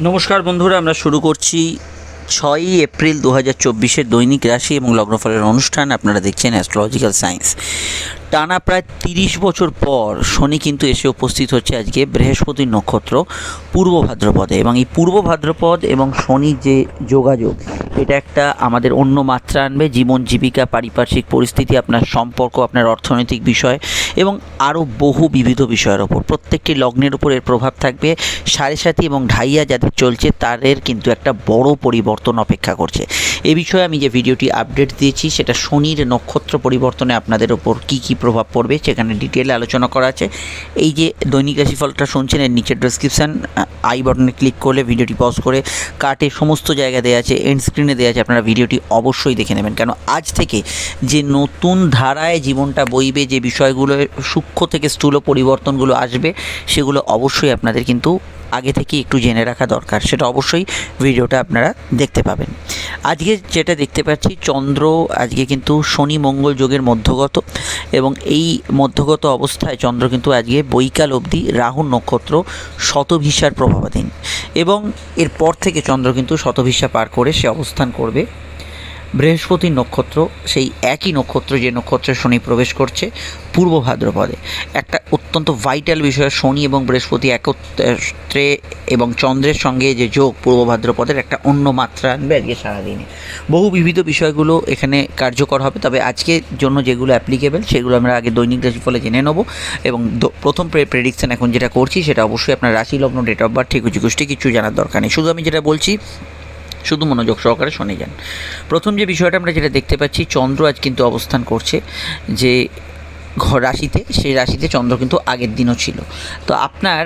नमस्कार बंधुरा আমরা শুরু করছি 6 এপ্রিল 2024 দৈনিক রাশি এবং লগ্নফলের অনুষ্ঠান। আপনারা দেখছেন অ্যাস্ট্রোলজিক্যাল সায়েন্স। টানা প্রায় 30 বছর পর শনি কিন্তু এসে উপস্থিত হচ্ছে আজকে বৃহস্পতির নক্ষত্র পূর্ব ভাদ্রপদে, এবং এই পূর্ব ভাদ্রপদ এবং শনির যে যোগাযোগ এটা একটা আমাদের অন্য মাত্রা আনবে। জীবন জীবিকা, পারিপার্শ্বিক পরিস্থিতি, আপনার সম্পর্ক, আপনার অর্থনৈতিক বিষয় এবং আরও বহু বিবিধ বিষয়ের ওপর প্রত্যেকটি লগ্নের উপর এর প্রভাব থাকবে। 7.5 এবং ঢাইয়া যাদের চলছে তাদের কিন্তু একটা বড় পরিবর্তন অপেক্ষা করছে। এ বিষয়ে আমি যে ভিডিওটি আপডেট দিয়েছি সেটা শনির নক্ষত্র পরিবর্তনে আপনাদের ওপর কী কী প্রভাব পড়বে সেখানে ডিটেলে আলোচনা করা আছে। এই যে দৈনিক রাশিফলটা শুনছেন এর নিচের ডেসক্রিপশান আই বাটনে ক্লিক করলে ভিডিওটি পজ করে কার্টে সমস্ত জায়গা দেওয়া আছে, এন্ড স্ক্রিনে দেওয়া আছে, আপনারা ভিডিওটি অবশ্যই দেখে নেবেন। কেন আজ থেকে যে নতুন ধারায় জীবনটা বইবে, যে বিষয়গুলো সূক্ষ্ম থেকে স্থূল পরিবর্তনগুলো আসবে সেগুলো অবশ্যই আপনাদের কিন্তু আগে থেকে একটু জেনে রাখা দরকার। সেটা অবশ্যই ভিডিওটা আপনারা দেখতে পাবেন। আজকে যেটা দেখতে পাচ্ছি, চন্দ্র আজকে কিন্তু শনি মঙ্গল যোগের মধ্যগত, এবং এই মধ্যগত অবস্থায় চন্দ্র কিন্তু আজকে বৈকাল অবধি রাহুর নক্ষত্র শতভিসার প্রভাবাধীন, এবং এরপর থেকে চন্দ্র কিন্তু শতভিসা পার করে সে অবস্থান করবে বৃহস্পতির নক্ষত্র, সেই একই নক্ষত্র যে নক্ষত্রে শনি প্রবেশ করছে পূর্ব ভাদ্রপদে। একটা অত্যন্ত ভাইটাল বিষয়, শনি এবং বৃহস্পতি একত্রে এবং চন্দ্রের সঙ্গে যে যোগ পূর্ব ভাদ্রপদের একটা অন্য মাত্রা আনবে আজকে সারাদিনে। বহু বিবিধ বিষয়গুলো এখানে কার্যকর হবে, তবে আজকের জন্য যেগুলো অ্যাপ্লিকেবল সেগুলো আমরা আগে দৈনিক রাশিফলে জেনে নেব। এবং প্রথম প্রেডিকশান এখন যেটা করছি সেটা অবশ্যই আপনার রাশি লগ্ন, ডেট অফ বার্থ, ঠিকুজি গোষ্ঠী কিছু জানার দরকার নেই। শুধু আমি যেটা বলছি শুধু মনোযোগ সহকারে শুনে যান। প্রথম যে বিষয়টা আমরা যেটা দেখতে পাচ্ছি, চন্দ্র আজ কিন্তু অবস্থান করছে যে রাশিতে, সেই রাশিতে চন্দ্র কিন্তু আগের দিনও ছিল। তো আপনার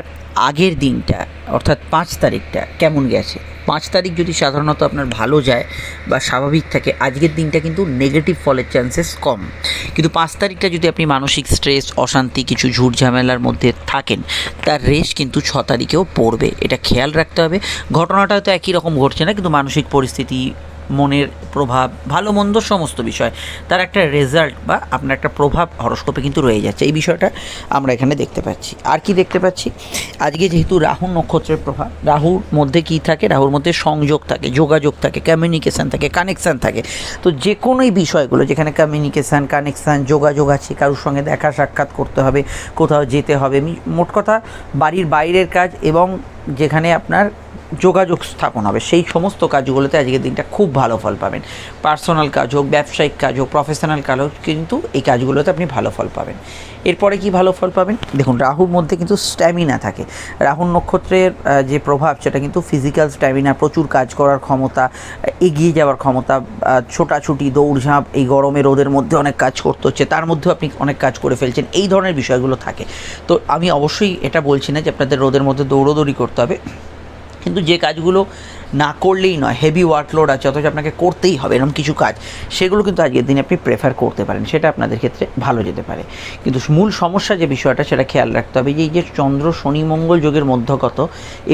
আগের দিনটা অর্থাৎ 5 তারিখটা কেমন গেছে? 5 তারিখ যদি সাধারণত আপনার ভালো যায় বা স্বাভাবিক থাকে, আজকের দিনটা কিন্তু নেগেটিভ ফলের চান্সেস কম। কিন্তু 5 তারিখটা যদি আপনি মানসিক স্ট্রেস, অশান্তি, কিছু ঝুট ঝামেলার মধ্যে থাকেন, তার রেশ কিন্তু 6 তারিখেও পড়বে। এটা খেয়াল রাখতে হবে। ঘটনাটা হয়তো একই রকম ঘটছে না, কিন্তু মানসিক পরিস্থিতি, মনের প্রভাব, ভালো মন্দ সমস্ত বিষয় তার একটা রেজাল্ট বা আপনার একটা প্রভাব হরস্কোপে কিন্তু রয়ে যাচ্ছে। এই বিষয়টা আমরা এখানে দেখতে পাচ্ছি। আর কি দেখতে পাচ্ছি, আজকে যেহেতু রাহু নক্ষত্রের প্রভাব, রাহুর মধ্যে কি থাকে? রাহুর মধ্যে সংযোগ থাকে, যোগাযোগ থাকে, কমিউনিকেশান থাকে, কানেকশান থাকে। তো যে কোনো এই বিষয়গুলো যেখানে কমিউনিকেশান, কানেকশান, যোগাযোগ আছে, কারোর সঙ্গে দেখা সাক্ষাৎ করতে হবে, কোথাও যেতে হবে, মোট কথা বাড়ির বাইরের কাজ এবং যেখানে আপনার যোগাযোগ স্থাপন হবে, সেই সমস্ত কাজগুলোতে আজকের দিনটা খুব ভালো ফল পাবেন। পার্সোনাল কাজ হোক, ব্যবসায়িক কাজ হোক, প্রফেশনাল কাজ হোক, কিন্তু এই কাজগুলোতে আপনি ভালো ফল পাবেন। এরপরে কি ভালো ফল পাবেন? দেখুন, রাহুর মধ্যে কিন্তু স্ট্যামিনা থাকে। রাহুর নক্ষত্রের যে প্রভাব সেটা কিন্তু ফিজিক্যাল স্ট্যামিনা, প্রচুর কাজ করার ক্ষমতা, এগিয়ে যাওয়ার ক্ষমতা, ছোটাছুটি, দৌড়ঝাঁপ, এই গরমে রোদের মধ্যে অনেক কাজ করতে হচ্ছে, তার মধ্যেও আপনি অনেক কাজ করে ফেলছেন, এই ধরনের বিষয়গুলো থাকে। তো আমি অবশ্যই এটা বলছি না যে আপনাদের রোদের মধ্যে দৌড়োদৌড়ি করতে হবে, কিন্তু যে কাজগুলো না করলেই নয়, হেভি ওয়ার্কলোড আছে অথচ আপনাকে করতেই হবে এরকম কিছু কাজ, সেগুলো কিন্তু আজকের দিনে আপনি প্রেফার করতে পারেন, সেটা আপনাদের ক্ষেত্রে ভালো যেতে পারে। কিন্তু মূল সমস্যা যে বিষয়টা সেটা খেয়াল রাখতে হবে যে এই যে চন্দ্র শনি মঙ্গল যোগের মধ্যগত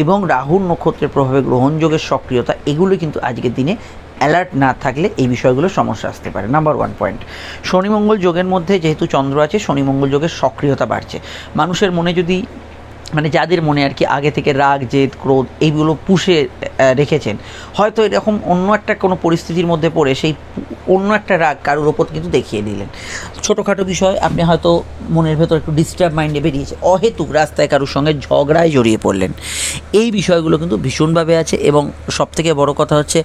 এবং রাহুর নক্ষত্রের প্রভাবে গ্রহণ যোগের সক্রিয়তা, এগুলো কিন্তু আজকের দিনে অ্যালার্ট না থাকলে এই বিষয়গুলো সমস্যা আসতে পারে। নাম্বার 1 পয়েন্ট, শনি মঙ্গল যোগের মধ্যে যেহেতু চন্দ্র আছে, শনি মঙ্গল যোগের সক্রিয়তা বাড়ছে। মানুষের মনে যদি যাদের মনে আর কি আগে থেকে রাগ, জেদ, ক্রোধ এইগুলো পুষে রেখেছেন, হয়তো এরকম অন্য একটা কোনো পরিস্থিতির মধ্যে পড়ে সেই অন্য একটা রাগ কারোর ওপর কিন্তু দেখিয়ে দিলেন। ছোটোখাটো বিষয় আপনি হয়তো মনের ভেতর একটু ডিস্টার্ব মাইন্ডে বেরিয়েছে, অহেতুক রাস্তায় কারোর সঙ্গে ঝগড়ায় জড়িয়ে পড়লেন। এই বিষয়গুলো কিন্তু ভীষণভাবে আছে। এবং সবথেকে বড় কথা হচ্ছে,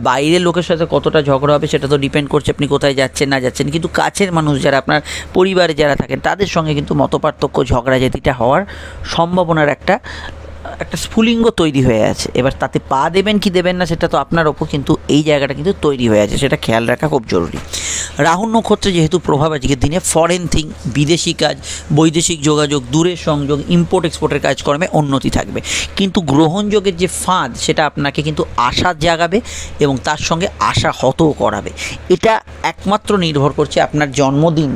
বাইরের লোকের সাথে কতটা ঝগড়া হবে সেটা তো ডিপেন্ড করছে আপনি কোথায় যাচ্ছেন না যাচ্ছেন, কিন্তু কাছের মানুষ যারা আপনার পরিবারে যারা থাকেন তাদের সঙ্গে কিন্তু মতপার্থক্য, ঝগড়াঝাটিটা হওয়ার সম্ভাবনার একটা স্ফুলিঙ্গ তৈরি হয়ে আছে। এবার তাতে পা দেবেন কি দেবেন না সেটা তো আপনার ওপর, কিন্তু এই জায়গাটা কিন্তু তৈরি হয়ে আছে, সেটা খেয়াল রাখা খুব জরুরি। রাহু নক্ষত্রে যেহেতু প্রভাব আজকের দিনে ফরেন থিং, বিদেশি কাজ, বৈদেশিক যোগাযোগ, দূরের সংযোগ, ইম্পোর্ট এক্সপোর্টের কাজকর্মে উন্নতি থাকবে। কিন্তু গ্রহণযোগের যে ফাঁদ সেটা আপনাকে কিন্তু আশা জাগাবে এবং তার সঙ্গে আশা হতও করাবে। এটা একমাত্র নির্ভর করছে আপনার জন্মদিন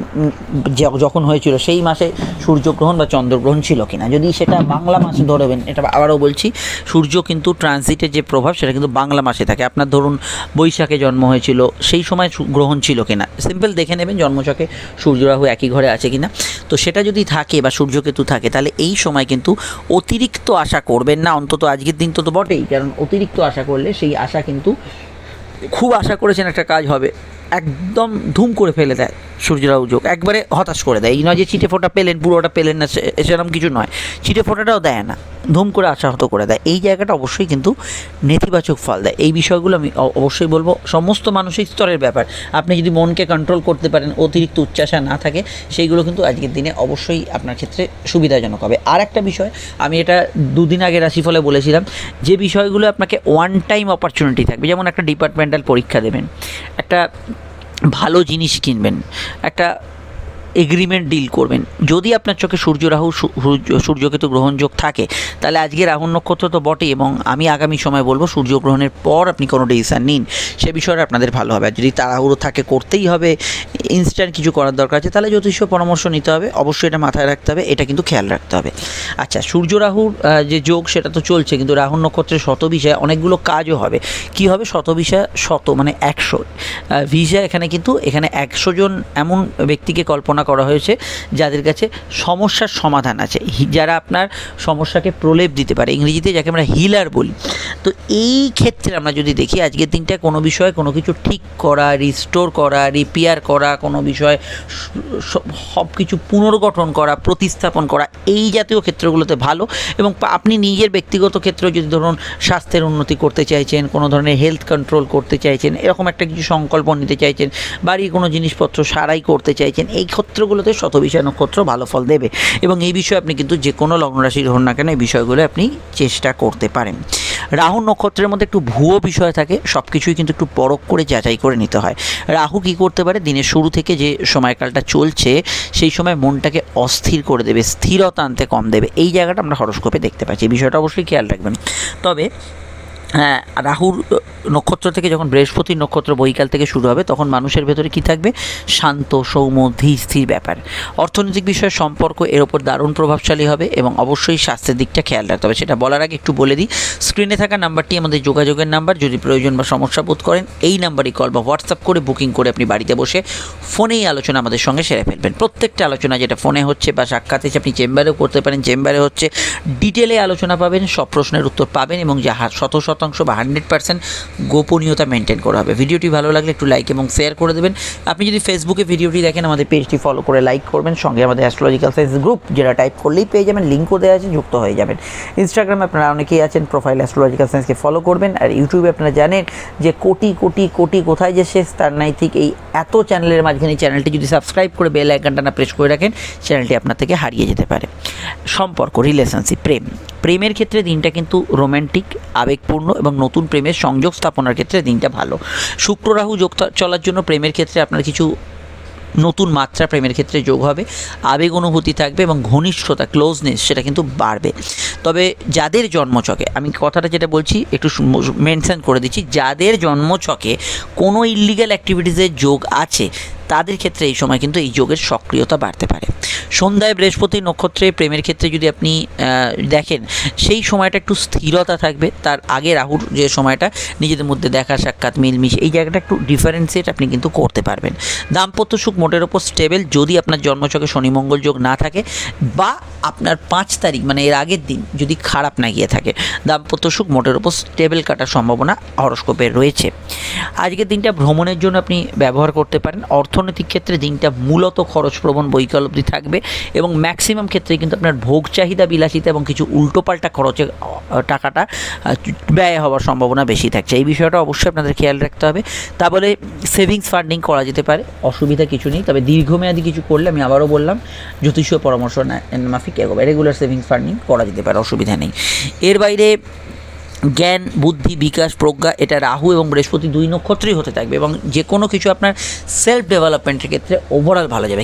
যখন হয়েছিল সেই মাসে সূর্যগ্রহণ বা চন্দ্রগ্রহণ ছিল কিনা। যদি সেটা বাংলা মাসে ধরবেন, এটা আবারও বলছি, সূর্য কিন্তু ট্রানজিটের যে প্রভাব সেটা কিন্তু বাংলা মাসে থাকে। আপনার ধরুন বৈশাখে জন্ম হয়েছিল, সেই সময় গ্রহণ ছিল কিনা, সিম্পল দেখে নেবেন জন্মছকে সূর্য রাহু একই ঘরে আছে কিনা। তো সেটা যদি থাকে বা সূর্যকেতু থাকে তাহলে এই সময় কিন্তু অতিরিক্ত আশা করবেন না, অন্তত আজকের দিন তো বটেই, কারণ অতিরিক্ত আশা করলে সেই আশা কিন্তু খুব আশা করেছেন একটা কাজ হবে, একদম ধুম করে ফেলে দেয় সূর্য রাহু যোগ, একবারে হতাশ করে দেয়। এই নয় যে ছিটে ফোঁটা পেলেন পুরোটা পেলেন না, সেরকম কিছু নয়, ছিটে ফোঁটাটাও দেয় না, ধুম করে আশাহত করে দেয়। এই জায়গাটা অবশ্যই কিন্তু নেতিবাচক ফল দেয়। এই বিষয়গুলো আমি অবশ্যই বলবো সমস্ত মানসিক স্তরের ব্যাপার। আপনি যদি মনকে কন্ট্রোল করতে পারেন, অতিরিক্ত উচ্চাশা না থাকে, সেইগুলো কিন্তু আজকের দিনে অবশ্যই আপনার ক্ষেত্রে সুবিধাজনক হবে। আর একটা বিষয়, আমি এটা দুদিন আগে রাশিফলে বলেছিলাম, যে বিষয়গুলো আপনাকে ওয়ান টাইম অপরচুনিটি থাকবে, যেমন একটা ডিপার্টমেন্টাল পরীক্ষা দেবেন, একটা ভালো জিনিস কিনবেন, একটা এগ্রিমেন্ট ডিল করবেন, যদি আপনার চোখে সূর্য রাহু সূর্যকেতু গ্রহণযোগ থাকে তাহলে আজকে রাহু নক্ষত্র তো বটে, এবং আমি আগামী সময় বলবো সূর্যগ্রহণের পর আপনি কোনো ডিসিশন নিন, সে বিষয়টা আপনাদের ভালো হবে। আর যদি তাড়াহুড়ো থাকে করতেই হবে, ইনস্ট্যান্ট কিছু করার দরকার আছে, তাহলে জ্যোতিষ পরামর্শ নিতে হবে, অবশ্যই এটা মাথায় রাখতে হবে, এটা কিন্তু খেয়াল রাখতে হবে। আচ্ছা, সূর্য রাহুর যে যোগ সেটা তো চলছে, কিন্তু রাহু নক্ষত্রের শতভিসায় অনেকগুলো কাজও হবে। কি হবে? শতভিসা, শত মানে 100 ভিসা, এখানে কিন্তু এখানে 100 জন এমন ব্যক্তিকে কল্পনা করা হয়েছে যাদের কাছে সমস্যার সমাধান আছে, যারা আপনার সমস্যাকে প্রলেপ দিতে পারে, ইংরেজিতে যাকে আমরা হিলার বলি। তো এই ক্ষেত্রে আমরা যদি দেখি আজকের দিনটা কোনো বিষয়ে কোনো কিছু ঠিক করা, রিস্টোর করা, রিপেয়ার করা, কোনো বিষয় সব কিছু পুনর্গঠন করা, প্রতিস্থাপন করা, এই জাতীয় ক্ষেত্রগুলোতে ভালো। এবং আপনি নিজের ব্যক্তিগত ক্ষেত্রে যদি ধরুন স্বাস্থ্যের উন্নতি করতে চাইছেন, কোনো ধরনের হেলথ কন্ট্রোল করতে চাইছেন, এরকম একটা কিছু সংকল্প নিতে চাইছেন, বাড়ির কোনো জিনিসপত্র সারাই করতে চাইছেন, এই ক্ষেত্রগুলোতে শতভিসা নক্ষত্র ভালো ফল দেবে। এবং এই বিষয়ে আপনি কিন্তু যে কোনো লগ্ন রাশির হন না কেন এই বিষয়গুলো আপনি চেষ্টা করতে পারেন। রাহু নক্ষত্রের মধ্যে একটু ভুয়ো বিষয় থাকে, সব কিছুই কিন্তু একটু পরখ করে যাচাই করে নিতে হয়। রাহু কী করতে পারে? দিনের শুরু থেকে যে সময়কালটা চলছে সেই সময় মনটাকে অস্থির করে দেবে, স্থিরতা আনতে কম দেবে, এই জায়গাটা আমরা হরোস্কোপে দেখতে পাচ্ছি। এই বিষয়টা অবশ্যই খেয়াল রাখবেন। তবে হ্যাঁ, রাহুর নক্ষত্র থেকে যখন বৃহস্পতির নক্ষত্র বৈকাল থেকে শুরু হবে তখন মানুষের ভেতরে কী থাকবে? শান্ত, সৌম্য, ধীর স্থির ব্যাপার। অর্থনৈতিক বিষয়ের সম্পর্ক এর ওপর দারুণ প্রভাবশালী হবে, এবং অবশ্যই স্বাস্থ্যের দিকটা খেয়াল রাখতে হবে। সেটা বলার আগে একটু বলে দিই, স্ক্রিনে থাকা নাম্বারটি আমাদের যোগাযোগের নাম্বার। যদি প্রয়োজন বা সমস্যা বোধ করেন এই নাম্বারই কল বা হোয়াটসঅ্যাপ করে বুকিং করে আপনি বাড়িতে বসে ফোনেই আলোচনা আমাদের সঙ্গে সেরে ফেলবেন। প্রত্যেকটা আলোচনা যেটা ফোনে হচ্ছে বা সাক্ষাৎ এসে আপনি চেম্বারেও করতে পারেন, চেম্বারে হচ্ছে, ডিটেলে আলোচনা পাবেন, সব প্রশ্নের উত্তর পাবেন, এবং যা 100% বা 100% গোপনীয়তা মেনটেন করা হবে। ভিডিওটি ভালো লাগলে একটু লাইক এবং শেয়ার করে দেবেন। আপনি যদি ফেসবুকে ভিডিওটি দেখেন আমাদের পেজটি ফলো করে লাইক করবেন, সঙ্গে আমাদের অ্যাস্ট্রোলজিক্যাল সায়েন্স গ্রুপ যেটা টাইপ করলেই পেয়ে যাবেন, লিঙ্কও দেওয়া আছে, যুক্ত হয়ে যাবেন। ইনস্টাগ্রামে আপনারা অনেকেই আছেন, প্রোফাইল অ্যাস্ট্রোলজিক্যাল সায়েন্সকে ফলো করবেন। আর ইউটিউবে আপনারা জানেন যে কোটি কোটি কোটি কোথায় যে শেষ তার নাই ঠিক, এই এত চ্যানেলের মাঝখানে চ্যানেলটি যদি সাবস্ক্রাইব করে বেল আইকনটা না প্রেস করে রাখেন, চ্যানেলটি আপনার থেকে হারিয়ে যেতে পারে। সম্পর্ক, রিলেশনশিপ, প্রেমের ক্ষেত্রে দিনটা কিন্তু রোম্যান্টিক, আবেগপূর্ণ এবং নতুন প্রেমের সংযোগ স্থাপনার ক্ষেত্রে দিনটা ভালো। শুক্র রাহু যোগ চলার জন্য প্রেমের ক্ষেত্রে আপনার কিছু নতুন মাত্রা প্রেমের ক্ষেত্রে যোগ হবে, আবেগ অনুভূতি থাকবে এবং ঘনিষ্ঠতা, ক্লোজনেস সেটা কিন্তু বাড়বে। তবে যাদের জন্মছকে, আমি কথাটা যেটা বলছি একটু মেনশন করে দিচ্ছি, যাদের জন্মছকে কোনো ইল্লিগ্যাল অ্যাক্টিভিটিসের যোগ আছে তাদের ক্ষেত্রে এই সময় কিন্তু এই যোগের সক্রিয়তা বাড়তে পারে। সন্ধ্যায় বৃহস্পতির নক্ষত্রে প্রেমের ক্ষেত্রে যদি আপনি দেখেন সেই সময়টা একটু স্থিরতা থাকবে, তার আগে রাহুর যে সময়টা নিজেদের মধ্যে দেখা সাক্ষাৎ মিলমিশ, এই জায়গাটা একটু ডিফারেন্সিয়েট আপনি কিন্তু করতে পারবেন। দাম্পত্য সুখ মোটের ওপর স্টেবল, যদি আপনার জন্মছকে শনি মঙ্গল যোগ না থাকে বা আপনার 5 তারিখ মানে এর আগের দিন যদি খারাপ না গিয়ে থাকে, দাম্পত্য সুখ মোটের ওপর স্টেবল কাটার সম্ভাবনা হরোস্কোপে রয়েছে। আজকের দিনটা ভ্রমণের জন্য আপনি ব্যবহার করতে পারেন। অর্থনৈতিক ক্ষেত্রে দিনটা মূলত খরচপ্রবণ বৈকল অবধি থাকবে, এবং ম্যাক্সিমাম ক্ষেত্রে কিন্তু আপনার ভোগ চাহিদা, বিলাসিতা এবং কিছু উল্টোপাল্টা খরচে টাকাটা ব্যয় হওয়ার সম্ভাবনা বেশি থাকছে। এই বিষয়টা অবশ্যই আপনাদের খেয়াল রাখতে হবে। তা বলে সেভিংস ফান্ডিং করা যেতে পারে, অসুবিধা কিছু নেই। তবে দীর্ঘমেয়াদী কিছু করলে আমি আবারও বললাম জ্যোতিষীয় পরামর্শ মাফিক এগোবে, রেগুলার সেভিংস ফান্ডিং করা যেতে পারে, অসুবিধা নেই। এর বাইরে জ্ঞান, বুদ্ধি, বিকাশ, প্রজ্ঞা এটা রাহু এবং বৃহস্পতি 2 নক্ষত্রেই হতে থাকবে, এবং যে কোনো কিছু আপনার সেলফ ডেভেলপমেন্টের ক্ষেত্রে ওভারঅল ভালো যাবে।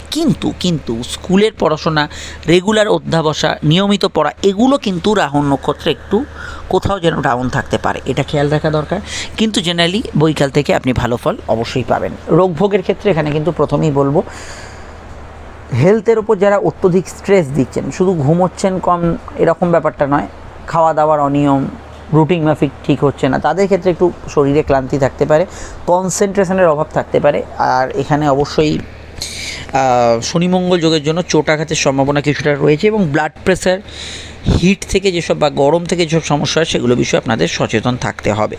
কিন্তু স্কুলের পড়াশোনা, রেগুলার অধ্যাবসা, নিয়মিত পড়া, এগুলো কিন্তু রাহু নক্ষত্রে একটু কোথাও যেন ডাউন থাকতে পারে, এটা খেয়াল রাখা দরকার। কিন্তু জেনারেলি বৈকাল থেকে আপনি ভালো ফল অবশ্যই পাবেন। রোগভোগের ক্ষেত্রে এখানে কিন্তু প্রথমেই বলবো হেলথের ওপর যারা অত্যধিক স্ট্রেস দিচ্ছেন, শুধু ঘুমোচ্ছেন কম এরকম ব্যাপারটা নয়, খাওয়া দাওয়ার অনিয়ম, রুটিন মাফিক ঠিক হচ্ছে না, তাদের ক্ষেত্রে একটু শরীরে ক্লান্তি থাকতে পারে, কনসেন্ট্রেশনের অভাব থাকতে পারে। আর এখানে অবশ্যই শনি মঙ্গল যোগের জন্য চোট আঘাতের সম্ভাবনা কিছুটা রয়েছে, এবং ব্লাড প্রেশার, হিট থেকে যেসব বা গরম থেকে যেসব সমস্যা হয় সেগুলো বিষয়ে আপনাদের সচেতন থাকতে হবে।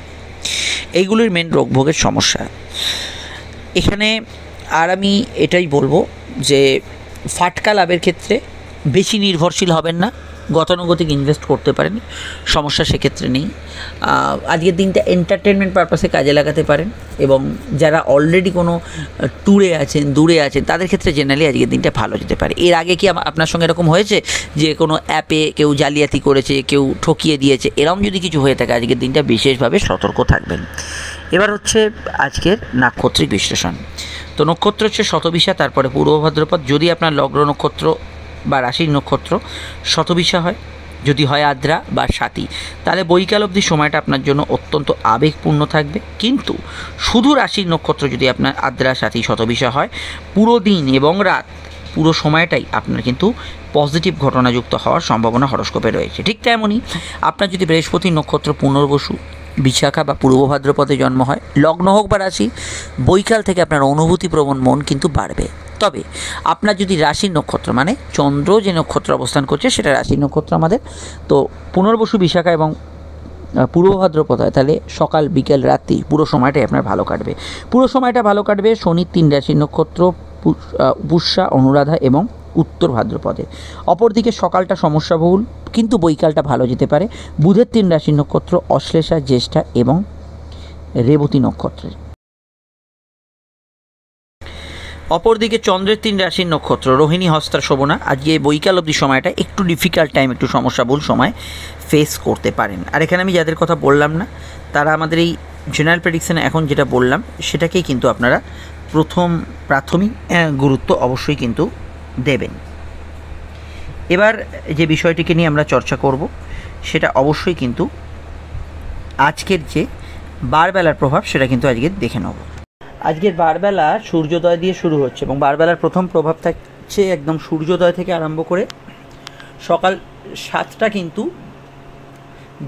এইগুলির মেন রোগভোগের সমস্যা এখানে। আর আমি এটাই বলবো যে ফাটকা লাভের ক্ষেত্রে বেশি নির্ভরশীল হবেন না, গতানুগতিক ইনভেস্ট করতে পারেন, সমস্যা সেক্ষেত্রে নেই। আজকের দিনটা এন্টারটেনমেন্ট পারপাসে কাজে লাগাতে পারেন, এবং যারা অলরেডি কোনো ট্যুরে আছেন, দূরে আছেন, তাদের ক্ষেত্রে জেনারেলি আজকের দিনটা ভালো যেতে পারে। এর আগে কি আপনার সঙ্গে এরকম হয়েছে যে কোনো অ্যাপে কেউ জালিয়াতি করেছে, কেউ ঠকিয়ে দিয়েছে? এরকম যদি কিছু হয়ে থাকে আজকের দিনটা বিশেষভাবে সতর্ক থাকবেন। এবার হচ্ছে আজকের নাক্ষত্রিক বিশ্লেষণ। তো নক্ষত্র হচ্ছে শতবিশা, তারপরে পূর্ব ভাদ্রপদ। যদি আপনার লগ্ন নক্ষত্র বা রাশির নক্ষত্র শতবিশা হয়, যদি হয় আদ্রা বা স্বাতী, তাহলে বৈকাল অবধি সময়টা আপনার জন্য অত্যন্ত আবেগপূর্ণ থাকবে। কিন্তু শুধু রাশির নক্ষত্র যদি আপনার আদ্রা, স্বাতী, শতবিশা হয়, পুরো দিন এবং রাত পুরো সময়টাই আপনার কিন্তু পজিটিভ ঘটনাযুক্ত হওয়ার সম্ভাবনা হরস্কোপে রয়েছে। ঠিক তেমনই আপনার যদি বৃহস্পতি নক্ষত্র পুনর্বসু, বিশাখা বা পূর্ব ভাদ্রপদে জন্ম হয়, লগ্ন হোক বা রাশি, বৈকাল থেকে আপনার অনুভূতিপ্রবণ মন কিন্তু বাড়বে। তবে আপনার যদি রাশির নক্ষত্র, মানে চন্দ্র যে নক্ষত্র অবস্থান করছে সেটা রাশির নক্ষত্র আমাদের, তো পুনর্বসু, বিশাখা এবং পূর্ব ভাদ্রপদ হয়, তাহলে সকাল বিকেল রাত্রি পুরো সময়টাই আপনার ভালো কাটবে। পুরো সময়টা ভালো কাটবে শনির 3 রাশির নক্ষত্র পুষ্যা, অনুরাধা এবং উত্তর ভাদ্রপদে। অপরদিকে সকালটা সমস্যাবহুল, কিন্তু বৈকালটা ভালো যেতে পারে বুধের 3 রাশির নক্ষত্র অশ্লেষা, জ্যেষ্ঠা এবং রেবতী নক্ষত্রের। অপরদিকে চন্দ্রের 3 রাশির নক্ষত্র রোহিণী, হস্তা, শোভনা। আজকে বৈকাল অবধি সময়টা একটু ডিফিকাল্ট টাইম, একটু সমস্যাবহুল সময় ফেস করতে পারেন। আর এখানে আমি যাদের কথা বললাম না, তারা আমাদের এই জেনারেল প্রেডিকশানে এখন যেটা বললাম সেটাকেই কিন্তু আপনারা প্রাথমিক গুরুত্ব অবশ্যই কিন্তু দেবেন। এবার যে বিষয়টিকে নিয়ে আমরা চর্চা করব সেটা অবশ্যই কিন্তু আজকের যে বারবেলার প্রভাব সেটা কিন্তু আজকে দেখে নেব। আজকের বারবেলা সূর্যোদয় দিয়ে শুরু হচ্ছে, এবং বারবেলার প্রথম প্রভাব থাকছে একদম সূর্যোদয় থেকে আরম্ভ করে সকাল 7টা কিন্তু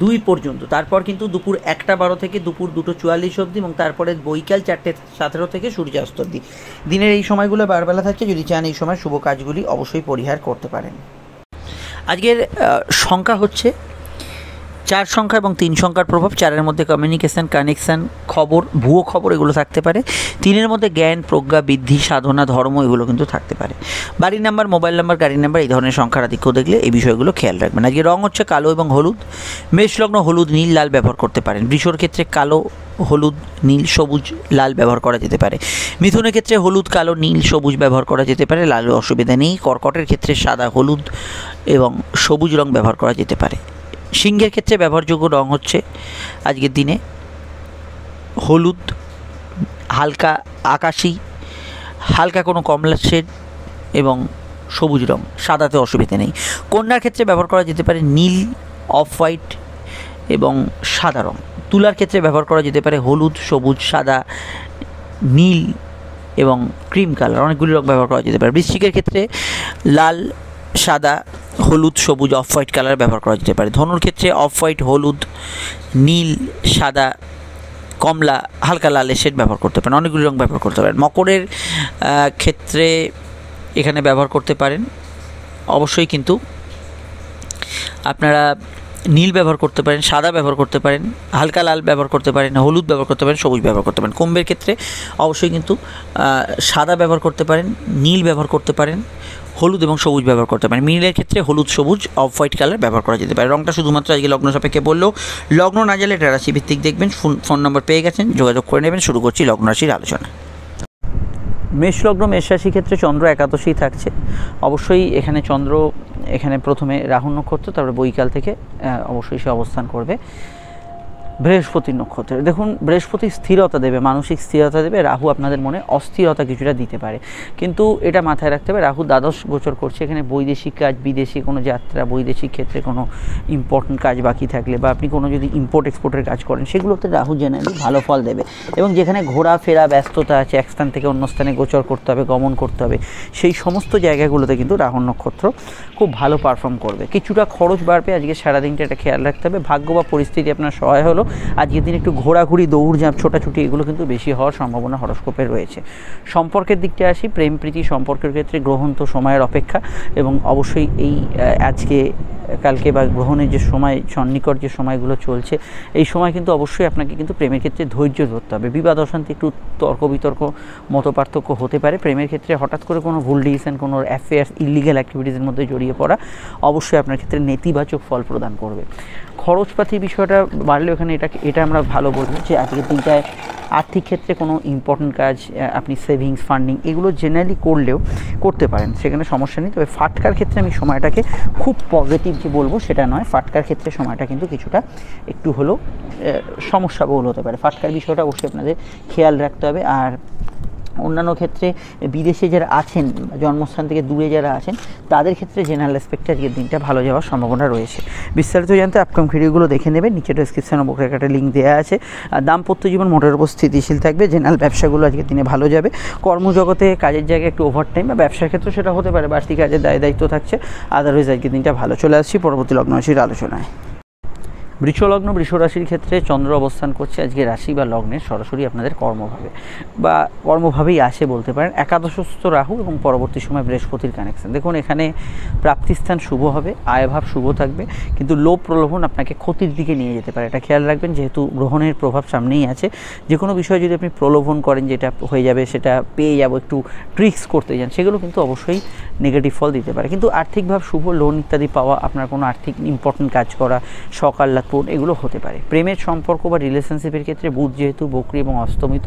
2 পর্যন্ত, তারপর কিন্তু দুপুর 1টা 12 থেকে দুপুর 2টো 44 অবধি, এবং তারপরে বৈকাল 4টে 17 থেকে সূর্যাস্ত অবধি। দিনের এই সময়গুলো বারবেলা থাকছে, যদি চান এই সময় শুভ কাজগুলি অবশ্যই পরিহার করতে পারেন। আজকের সংখ্যা হচ্ছে 4 সংখ্যা এবং 3 সংখ্যার প্রভাব। 4-এর মধ্যে কমিউনিকেশান, কানেকশান, খবর, ভুয়ো খবর এগুলো থাকতে পারে। 3-এর মধ্যে জ্ঞান, প্রজ্ঞা, বৃদ্ধি, সাধনা, ধর্ম এগুলো কিন্তু থাকতে পারে। বাড়ির নাম্বার, মোবাইল নাম্বার, গাড়ির নাম্বার এই ধরনের সংখ্যার আধিক্য দেখলে এই বিষয়গুলো খেয়াল রাখবেন। আজকে রং হচ্ছে কালো এবং হলুদ। মেষলগ্ন হলুদ, নীল, লাল ব্যবহার করতে পারেন। বৃষর ক্ষেত্রে কালো, হলুদ, নীল, সবুজ, লাল ব্যবহার করা যেতে পারে। মিথুনের ক্ষেত্রে হলুদ, কালো, নীল, সবুজ ব্যবহার করা যেতে পারে, লালের অসুবিধা নেই। কর্কটের ক্ষেত্রে সাদা, হলুদ এবং সবুজ রং ব্যবহার করা যেতে পারে। সিংহের ক্ষেত্রে ব্যবহারযোগ্য রং হচ্ছে আজকের দিনে হলুদ, হালকা আকাশি, হালকা কোনো কমলা শেড এবং সবুজ রং, সাদাতে অসুবিধা নেই। কন্যার ক্ষেত্রে ব্যবহার করা যেতে পারে নীল, অফ হোয়াইট এবং সাদা রং। তুলার ক্ষেত্রে ব্যবহার করা যেতে পারে হলুদ, সবুজ, সাদা, নীল এবং ক্রিম কালার, অনেকগুলি রং ব্যবহার করা যেতে পারে। বৃশ্চিকের ক্ষেত্রে লাল, সাদা, হলুদ, সবুজ, অফ হোয়াইট কালার ব্যবহার করা যেতে পারে। ধনুর ক্ষেত্রে অফ হোয়াইট, হলুদ, নীল, সাদা, কমলা, হালকা লালের শেড ব্যবহার করতে পারেন। অনেকগুলি রং ব্যবহার করতে পারেন। মকরের ক্ষেত্রে এখানে ব্যবহার করতে পারেন অবশ্যই কিন্তু আপনারা নীল ব্যবহার করতে পারেন, সাদা ব্যবহার করতে পারেন, হালকা লাল ব্যবহার করতে পারেন, হলুদ ব্যবহার করতে পারেন, সবুজ ব্যবহার করতে পারেন। কুম্ভের ক্ষেত্রে অবশ্যই কিন্তু সাদা ব্যবহার করতে পারেন, নীল ব্যবহার করতে পারেন, হলুদ এবং সবুজ ব্যবহার করতে পারেন। মীনের ক্ষেত্রে হলুদ, সবুজ, অফ হোয়াইট কালার ব্যবহার করা যেতে পারে। রংটা শুধুমাত্র আজকে লগ্ন সাপেক্ষে বললেও, লগ্ন না জানলে এটা রাশি ভিত্তিক দেখবেন। ফোন নম্বর পেয়ে গেছেন, যোগাযোগ করে নেবেন। শুরু করছি লগ্ন রাশির আলোচনা। মেষলগ্ন, মেষ রাশির ক্ষেত্রে চন্দ্র একাদশেই থাকছে। অবশ্যই এখানে চন্দ্র প্রথমে রাহু নক্ষত্র, তারপরে বৈকাল থেকে অবশ্যই সে অবস্থান করবে। বৃহস্পতি নক্ষত্রে দেখুন, বৃহস্পতি স্থিরতা দেবে, মানসিক স্থিরতা দেবে। রাহু আপনাদের মনে অস্থিরতা কিছুটা দিতে পারে, কিন্তু এটা মাথায় রাখতে হবে রাহু দ্বাদশ গোচর করছে। এখানে বৈদেশিক কাজ, বিদেশি কোনো যাত্রা, বৈদেশিক ক্ষেত্রে কোনো ইম্পর্টেন্ট কাজ বাকি থাকলে বা আপনি কোনো যদি ইম্পোর্ট এক্সপোর্টের কাজ করেন, সেগুলোতে রাহু জেনারেলি ভালো ফল দেবে। এবং যেখানে ঘোরাফেরা ব্যস্ততা আছে, এক স্থান থেকে অন্য স্থানে গোচর করতে হবে, গমন করতে হবে, সেই সমস্ত জায়গাগুলোতে কিন্তু রাহু নক্ষত্র খুব ভালো পারফর্ম করবে। কিছুটা খরচ বাড়বে আজকে সারাদিনটা, এটা খেয়াল রাখতে হবে। ভাগ্য বা পরিস্থিতি আপনার সহায় হলো, আজকের দিন একটু ঘোরাঘুরি, দৌড়ঝাঁপ, ছোটাছুটি এগুলো কিন্তু বেশি হওয়ার সম্ভাবনা হরস্কোপে রয়েছে। সম্পর্কের দিকটা আসি, প্রেম প্রীতি সম্পর্কের ক্ষেত্রে গ্রহণ তো সময়ের অপেক্ষা, এবং অবশ্যই এই আজকে কালকে বা গ্রহণের যে সময়, সন্নিকট যে সময়গুলো চলছে, এই সময় কিন্তু অবশ্যই আপনাকে কিন্তু প্রেমের ক্ষেত্রে ধৈর্য ধরতে হবে। বিবাদ অশান্তি, একটু তর্ক বিতর্ক, মতপার্থক্য হতে পারে। প্রেমের ক্ষেত্রে হঠাৎ করে কোনো ভুল ডিসিশন, কোনো অ্যাফেয়ার্স, ইলিগ্যাল অ্যাক্টিভিটিসের মধ্যে জড়িয়ে পড়া অবশ্যই আপনার ক্ষেত্রে নেতিবাচক ফল প্রদান করবে। খরচপাতির বিষয়টা বাড়লেও এখানে এটা আমরা ভালো বলবো যে আজকের দিনটায় আর্থিক ক্ষেত্রে কোনো ইম্পর্টেন্ট কাজ আপনি সেভিংস, ফান্ডিং এগুলো জেনারেলি করতে পারেন, সেখানে সমস্যা নেই। তবে ফাটকার ক্ষেত্রে আমি সময়টাকে খুব পজিটিভ যে বলবো সেটা নয়। ফাটকার ক্ষেত্রে সময়টা কিন্তু কিছুটা একটু হলেও সমস্যাবহুল হতে পারে। ফাটকার বিষয়টা অবশ্যই আপনাদের খেয়াল রাখতে হবে। আর অন্যান্য ক্ষেত্রে বিদেশে যারা আছেন, জন্মস্থান থেকে দূরে যারা আছেন, তাদের ক্ষেত্রে জেনারেল অ্যাসপেক্টে আজকের দিনটা ভালো যাওয়ার সম্ভাবনা রয়েছে। বিস্তারিত জানতে আপকামিং ভিডিওগুলো দেখে নেবেন, নিচে ডেসক্রিপশনে বক্রের লিঙ্ক দেওয়া আছে। দাম্পত্য জীবন মোটের উপর স্থিতিশীল থাকবে। জেনারেল ব্যবসাগুলো আজকের দিনে ভালো যাবে। কর্মজগতে কাজের জায়গায় একটু ওভারটাইম বা ব্যবসার ক্ষেত্রে সেটা হতে পারে, বাড়তি কাজের দায়িত্ব থাকছে। আদারওয়াইজ আজকের দিনটা ভালো। চলে আসছি পরবর্তী লগ্ন রাশির আলোচনায়। বৃষ লগ্ন, বৃষ রাশির ক্ষেত্রে চন্দ্র অবস্থান করছে আজকে রাশি বা লগ্নের সরাসরি আপনাদের কর্মভাবে বা কর্মভাবেই আসে বলতে পারেন। একাদশস্থ রাহু এবং পরবর্তী সময় বৃহস্পতির কানেকশন। দেখুন এখানে প্রাপ্তিস্থান শুভ হবে, আয়ভাব শুভ থাকবে, কিন্তু লোভ প্রলোভন আপনাকে ক্ষতির দিকে নিয়ে যেতে পারে, এটা খেয়াল রাখবেন। যেহেতু গ্রহণের প্রভাব সামনেই আছে, যে কোনো বিষয়ে যদি আপনি প্রলোভন করেন যেটা হয়ে যাবে, সেটা পেয়ে যাবো, একটু ট্রিক্স করতে যান, সেগুলো কিন্তু অবশ্যই নেগেটিভ ফল দিতে পারে। কিন্তু আর্থিকভাব শুভ, লোন ইত্যাদি পাওয়া, আপনার কোনো আর্থিক ইম্পর্টেন্ট কাজ করা, সকাল এগুলো হতে পারে। প্রেমের সম্পর্ক বা রিলেশনশিপের ক্ষেত্রে বুধ যেহেতু বক্রী এবং অস্তমিত,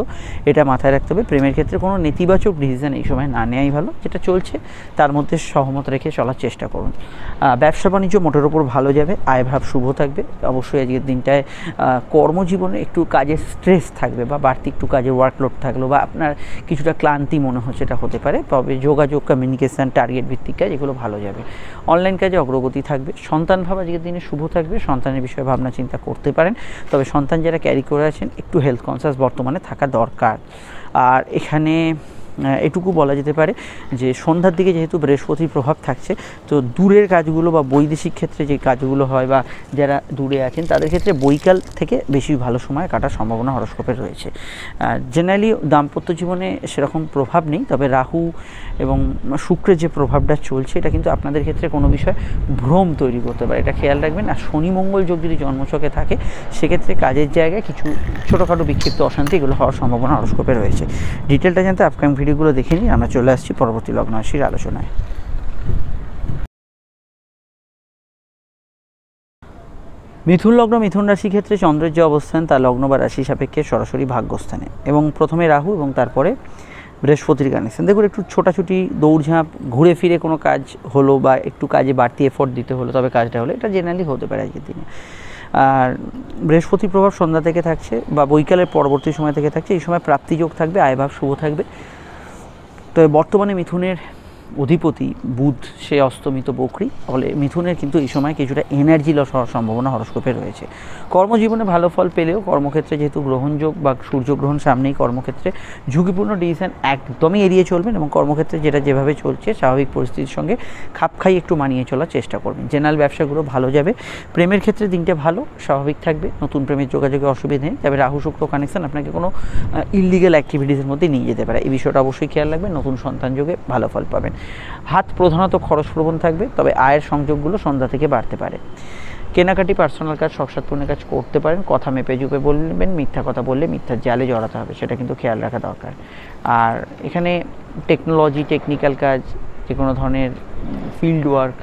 এটা মাথায় রাখতে হবে। প্রেমের ক্ষেত্রে কোনো নেতিবাচক ডিসিশন এই সময় না নেওয়াই ভালো। যেটা চলছে তার মধ্যে সহমত রেখে চলার চেষ্টা করুন। ব্যবসা বাণিজ্য মোটের ওপর ভালো যাবে, আয়ভাব শুভ থাকবে। অবশ্যই আজকের দিনটায় কর্মজীবনে একটু কাজের স্ট্রেস থাকবে বা বাড়তি একটু কাজের ওয়ার্কলোড থাকলো বা আপনার কিছুটা ক্লান্তি মনে হচ্ছে, এটা হতে পারে। তবে যোগাযোগ, কমিউনিকেশান, টার্গেট ভিত্তিক কাজ এগুলো ভালো যাবে। অনলাইন কাজে অগ্রগতি থাকবে। সন্তান ভাব আজকের দিনে শুভ থাকবে, সন্তানের বিষয়ে ভাবনা চিন্তা করতে পারেন। তবে সন্তান যারা ক্যারি করে আছেন একটু হেলথ কনসিয়াস বর্তমানে থাকা দরকার। আর এখানে এটুকু বলা যেতে পারে যে সন্ধ্যার দিকে যেহেতু বৃহস্পতির প্রভাব থাকছে, তো দূরের কাজগুলো বা বৈদেশিক ক্ষেত্রে যে কাজগুলো হয় বা যারা দূরে আছেন তাদের ক্ষেত্রে বৈকাল থেকে বেশি ভালো সময় কাটার সম্ভাবনা হরস্কোপে রয়েছে। জেনারেলি দাম্পত্য জীবনে সেরকম প্রভাব নেই, তবে রাহু এবং শুক্রের যে প্রভাবটা চলছে এটা কিন্তু আপনাদের ক্ষেত্রে কোনো বিষয় ভ্রম তৈরি করতে পারে, এটা খেয়াল রাখবেন। আর শনি মঙ্গল যোগ যদি জন্মছকে থাকে, সেক্ষেত্রে কাজের জায়গায় কিছু ছোটোখাটো বিক্ষিপ্ত অশান্তি এগুলো হওয়ার সম্ভাবনা হরস্কোপে রয়েছে। ডিটেলটা জানতে আপকামিং ভিডিওগুলো দেখে নিই। আমরা চলে আসছি পরবর্তী লগ্ন রাশির আলোচনায়। মিথুন লগ্ন, মিথুন রাশির ক্ষেত্রে চন্দ্রের যে অবস্থান তা লগ্ন বা রাশি সাপেক্ষে সরাসরি ভাগ্যস্থানে, এবং প্রথমে রাহু এবং তারপরে বৃহস্পতির কানেকশন। দেখুন একটু ছোটাছুটি, দৌড়ঝাঁপ, ঘুরে ফিরে কোনো কাজ হলো বা একটু কাজে বাড়তি এফোর্ট দিতে হলো, তবে কাজটা হলো, এটা জেনারেলি হতে পারে আজকের দিনে। আর বৃহস্পতির প্রভাব সন্ধ্যা থেকে থাকছে বা বৈকালের পরবর্তী সময় থেকে থাকছে। এই সময় প্রাপ্তিযোগ থাকবে, আয়ভাব শুভ থাকবে। তবে বর্তমানে মিথুনের অধিপতি বুধ, সে অস্তমিত বক্রী, ফলে মিথুনের কিন্তু এই সময় কিছুটা এনার্জি লস হওয়ার সম্ভাবনা হরস্কোপে রয়েছে। কর্মজীবনে ভালো ফল পেলেও কর্মক্ষেত্রে যেহেতু গ্রহণযোগ বা সূর্যগ্রহণ সামনেই, কর্মক্ষেত্রে ঝুঁকিপূর্ণ ডিসিশন একদমই এড়িয়ে চলবেন এবং কর্মক্ষেত্রে যেটা যেভাবে চলছে স্বাভাবিক পরিস্থিতির সঙ্গে খাপ খাই একটু মানিয়ে চলার চেষ্টা করবেন। জেনারেল ব্যবসাগুলো ভালো যাবে। প্রেমের ক্ষেত্রে দিনটা ভালো, স্বাভাবিক থাকবে, নতুন প্রেমের যোগাযোগে অসুবিধা নেই। তবে রাহু শুক্র কানেকশন আপনাকে কোনো ইললিগাল অ্যাক্টিভিটিসের মধ্যে নিয়ে যেতে পারে, এই বিষয়টা অবশ্যই খেয়াল রাখবেন। নতুন সন্তান যোগে ভালো ফল পাবেন। হাত প্রধানত খরচ প্রবণ থাকবে, তবে আয়ের সংযোগগুলো সন্ধ্যা থেকে বাড়তে পারে। কেনাকাটি, পার্সোনাল কাজ, শখসাৎপূর্ণ কাজ করতে পারেন। কথা মেপে জুপে বলবেন, মিথ্যা কথা বললে মিথ্যার জালে জড়াতে হবে, সেটা কিন্তু খেয়াল রাখা দরকার। আর এখানে টেকনোলজি, টেকনিক্যাল কাজ, যে কোনো ধরনের ফিল্ড ওয়ার্ক,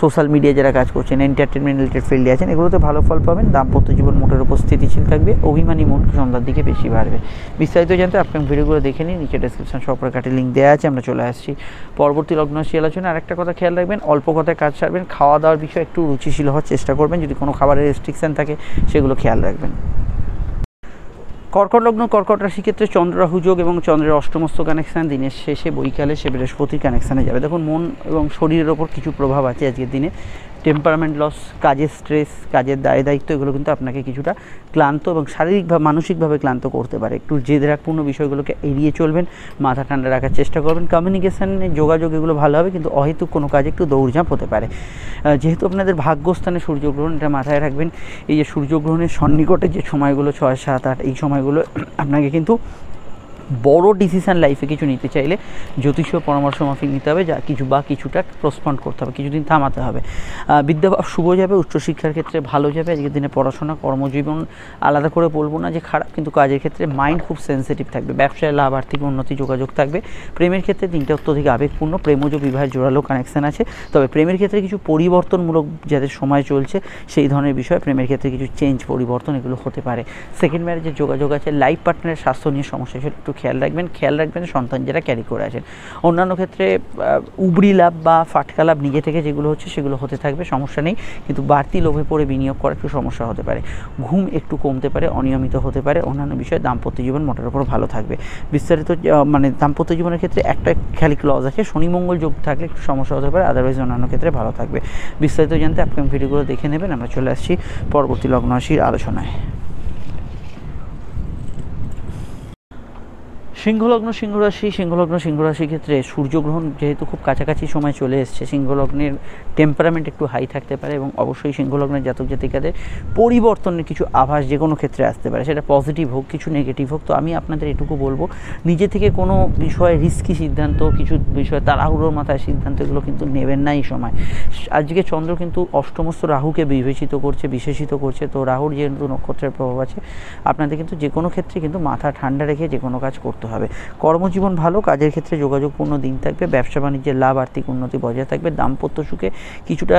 সোশ্যাল মিডিয়ায় যারা কাজ করছেন, এন্টারটেনমেন্ট রিলেটেড ফিল্ডে আছেন, এগুলোতে ভালো ফল পাবেন। দাম্পত্য জীবন মোটের উপর স্থিতিশীল থাকবে, অভিমানী মন সন্ধ্যার দিকে বেশি বাড়বে। বিস্তারিত জানতে আপকামিং ভিডিওগুলো দেখে নিন, নিচে ডেসক্রিপশন সবপ্রকারের লিঙ্ক দেওয়া আছে। আমরা চলে আসছি পরবর্তী লগ্ন রাশি আলোচনা। আর একটা কথা খেয়াল রাখবেন, অল্প কথায় কাজ সারবেন। খাওয়া দাওয়ার বিষয়ে একটু রুচিশীল হওয়ার চেষ্টা করবেন, যদি কোনো খাবারের রেস্ট্রিকশান থাকে সেগুলো খেয়াল রাখবেন। কর্কট লগ্ন, কর্কট রাশি ক্ষেত্রে চন্দ্র রাহু যোগ এবং চন্দ্রের অষ্টমস্ত কানেকশান দিনের শেষে বৈকালে সে বৃহস্পতির কানেকশানে যাবে। দেখুন, মন এবং শরীরের ওপর কিছু প্রভাব আছে আজকের দিনে। টেম্পারামেন্ট লস, কাজের স্ট্রেস, কাজের দায়িত্ব, এগুলো কিন্তু আপনাকে কিছুটা ক্লান্ত এবং শারীরিকভাবে মানসিকভাবে ক্লান্ত করতে পারে। একটু জেদরাগপূর্ণ বিষয়গুলোকে এড়িয়ে চলবেন, মাথা ঠান্ডা রাখার চেষ্টা করবেন। কমিউনিকেশানে, যোগাযোগ, এগুলো ভালো হবে, কিন্তু অহেতুক কোনো কাজে একটু দৌড়ঝাঁপ হতে পারে। যেহেতু আপনাদের ভাগ্যস্থানে সূর্যগ্রহণ, এটা মাথায় রাখবেন। এই যে সূর্যগ্রহণের সন্নিকটে যে সময়গুলো 6, 7, 8, এই সময়গুলো আপনাকে কিন্তু বড় ডিসিশান লাইফে কিছু নিতে চাইলে জ্যোতিষীয় পরামর্শ মাফিক নিতে হবে, যা কিছুটা পোস্টপন্ড করতে হবে, কিছুদিন থামাতে হবে। বিদ্যা শুভ যাবে, উচ্চশিক্ষার ক্ষেত্রে ভালো যাবে আজকের দিনে। পড়াশোনা, কর্মজীবন আলাদা করে বলবো না যে খারাপ, কিন্তু কাজের ক্ষেত্রে মাইন্ড খুব সেন্সিটিভ থাকবে। ব্যবসায় লাভ, আর্থিক উন্নতি, যোগাযোগ থাকবে। প্রেমের ক্ষেত্রে দিনটা অত্যধিক আবেগপূর্ণ, প্রেমজ বিবাহের জোরালো কানেকশান আছে। তবে প্রেমের ক্ষেত্রে কিছু পরিবর্তনমূলক যাদের সময় চলছে, সেই ধরনের বিষয় প্রেমের ক্ষেত্রে কিছু পরিবর্তন এগুলো হতে পারে। সেকেন্ড ম্যারেজের যোগাযোগ আছে। লাইফ পার্টনারের স্বাস্থ্য নিয়ে সমস্যা, একটু খেয়াল রাখবেন সন্তান যারা ক্যারি করে আছেন। অন্যান্য ক্ষেত্রে উবরি লাভ বা ফাটকা লাভ নিজে থেকে যেগুলো হচ্ছে সেগুলো হতে থাকবে, সমস্যা নেই, কিন্তু বাড়তি লোভে পড়ে বিনিয়োগ করা একটু সমস্যা হতে পারে। ঘুম একটু কমতে পারে, অনিয়মিত হতে পারে। অন্যান্য বিষয়ে দাম্পত্য জীবন মোটের উপর ভালো থাকবে। বিস্তারিত দাম্পত্য জীবনের ক্ষেত্রে একটা খালি ক্লজ আছে, শনি মঙ্গল যোগ থাকলে একটু সমস্যা হতে পারে, আদারওয়াইজ অন্যান্য ক্ষেত্রে ভালো থাকবে। বিস্তারিত জানতে আপকামিং ভিডিওগুলো দেখে নেবেন। আমরা চলে আসছি পরবর্তী লগ্ন রাশির আলোচনায়। সিংহলগ্ন, সিংহরাশির ক্ষেত্রে সূর্যগ্রহণ যেহেতু খুব কাছাকাছি সময় চলে এসছে, সিংহলগ্নের টেম্পারামেন্ট একটু হাই থাকতে পারে এবং অবশ্যই সিংহলগ্নের জাতক জাতিকাদের পরিবর্তনের কিছু আভাস যে কোনো ক্ষেত্রে আসতে পারে, সেটা পজিটিভ হোক, কিছু নেগেটিভ হোক। তো আমি আপনাদের এটুকু বলবো, নিজে থেকে কোনো বিষয়ে রিস্কি সিদ্ধান্ত, কিছু বিষয়ে তাড়াহুড়োর মাথায় সিদ্ধান্ত, এগুলো কিন্তু নেবেন না এই সময়। আজকে চন্দ্র কিন্তু অষ্টমস্ত রাহুকে বিশেষিত করছে। তো রাহুর যেহেতু নক্ষত্রের প্রভাব আছে, আপনাদের কিন্তু যে কোনো ক্ষেত্রে কিন্তু মাথা ঠান্ডা রেখে যে কোনো কাজ করতে হবে। কর্মজীবন ভালো, কাজের ক্ষেত্রে যোগাযোগপূর্ণ দিন থাকবে। ব্যবসা বাণিজ্যের লাভ, আর্থিক উন্নতি বজায় থাকবে। দাম্পত্য সুখে কিছুটা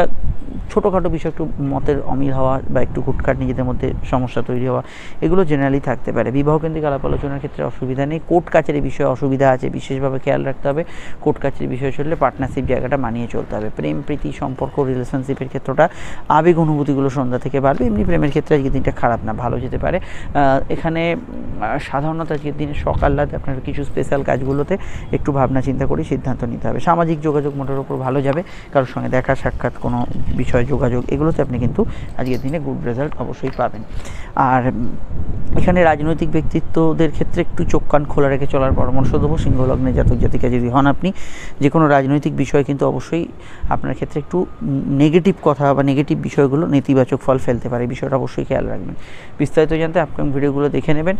ছোটোখাটো বিষয়, একটু মতের অমিল হওয়া বা একটু হুটখাট নিজেদের মধ্যে সমস্যা তৈরি হওয়া, এগুলো জেনারেলি থাকতে পারে। বিবাহকেন্দ্রিক আলাপ আলোচনার ক্ষেত্রে অসুবিধা নেই। কোর্ট কাছারি বিষয়ে অসুবিধা আছে, বিশেষভাবে খেয়াল রাখতে হবে। কোর্ট কাছারি বিষয় চললে পার্টনারশিপ জায়গাটা মানিয়ে চলতে হবে। প্রেম, প্রীতি, সম্পর্ক, রিলেশনশিপের ক্ষেত্রটা আবেগ অনুভূতিগুলো সন্ধ্যা থেকে বাড়বে। এমনি প্রেমের ক্ষেত্রে আজকের দিনটা খারাপ না, ভালো যেতে পারে। এখানে সাধারণত আজকের দিনে সকালরাতে আপনার কিছু স্পেশাল কাজগুলোতে একটু ভাবনা চিন্তা করে সিদ্ধান্ত নিতে হবে। সামাজিক যোগাযোগ মোটের উপর ভালো যাবে, কারোর সঙ্গে দেখা সাক্ষাৎ, কোনো বিষয় যোগাযোগ, এগুলোতে আপনি কিন্তু আজকের দিনে গুড রেজাল্ট অবশ্যই পাবেন। আর এখানে রাজনৈতিক ব্যক্তিত্বদের ক্ষেত্রে একটু চোখ কান খোলা রেখে চলার পরামর্শ দেবো। সিংহলগ্নে জাতক জাতিকা যদি হন আপনি, যে কোনো রাজনৈতিক বিষয় কিন্তু অবশ্যই আপনার ক্ষেত্রে একটু নেগেটিভ কথা বা নেগেটিভ বিষয়গুলো নেতিবাচক ফল ফেলতে পারে, এই বিষয়টা অবশ্যই খেয়াল রাখবেন। বিস্তারিত জানতে আপকামিং ভিডিওগুলো দেখে নেবেন।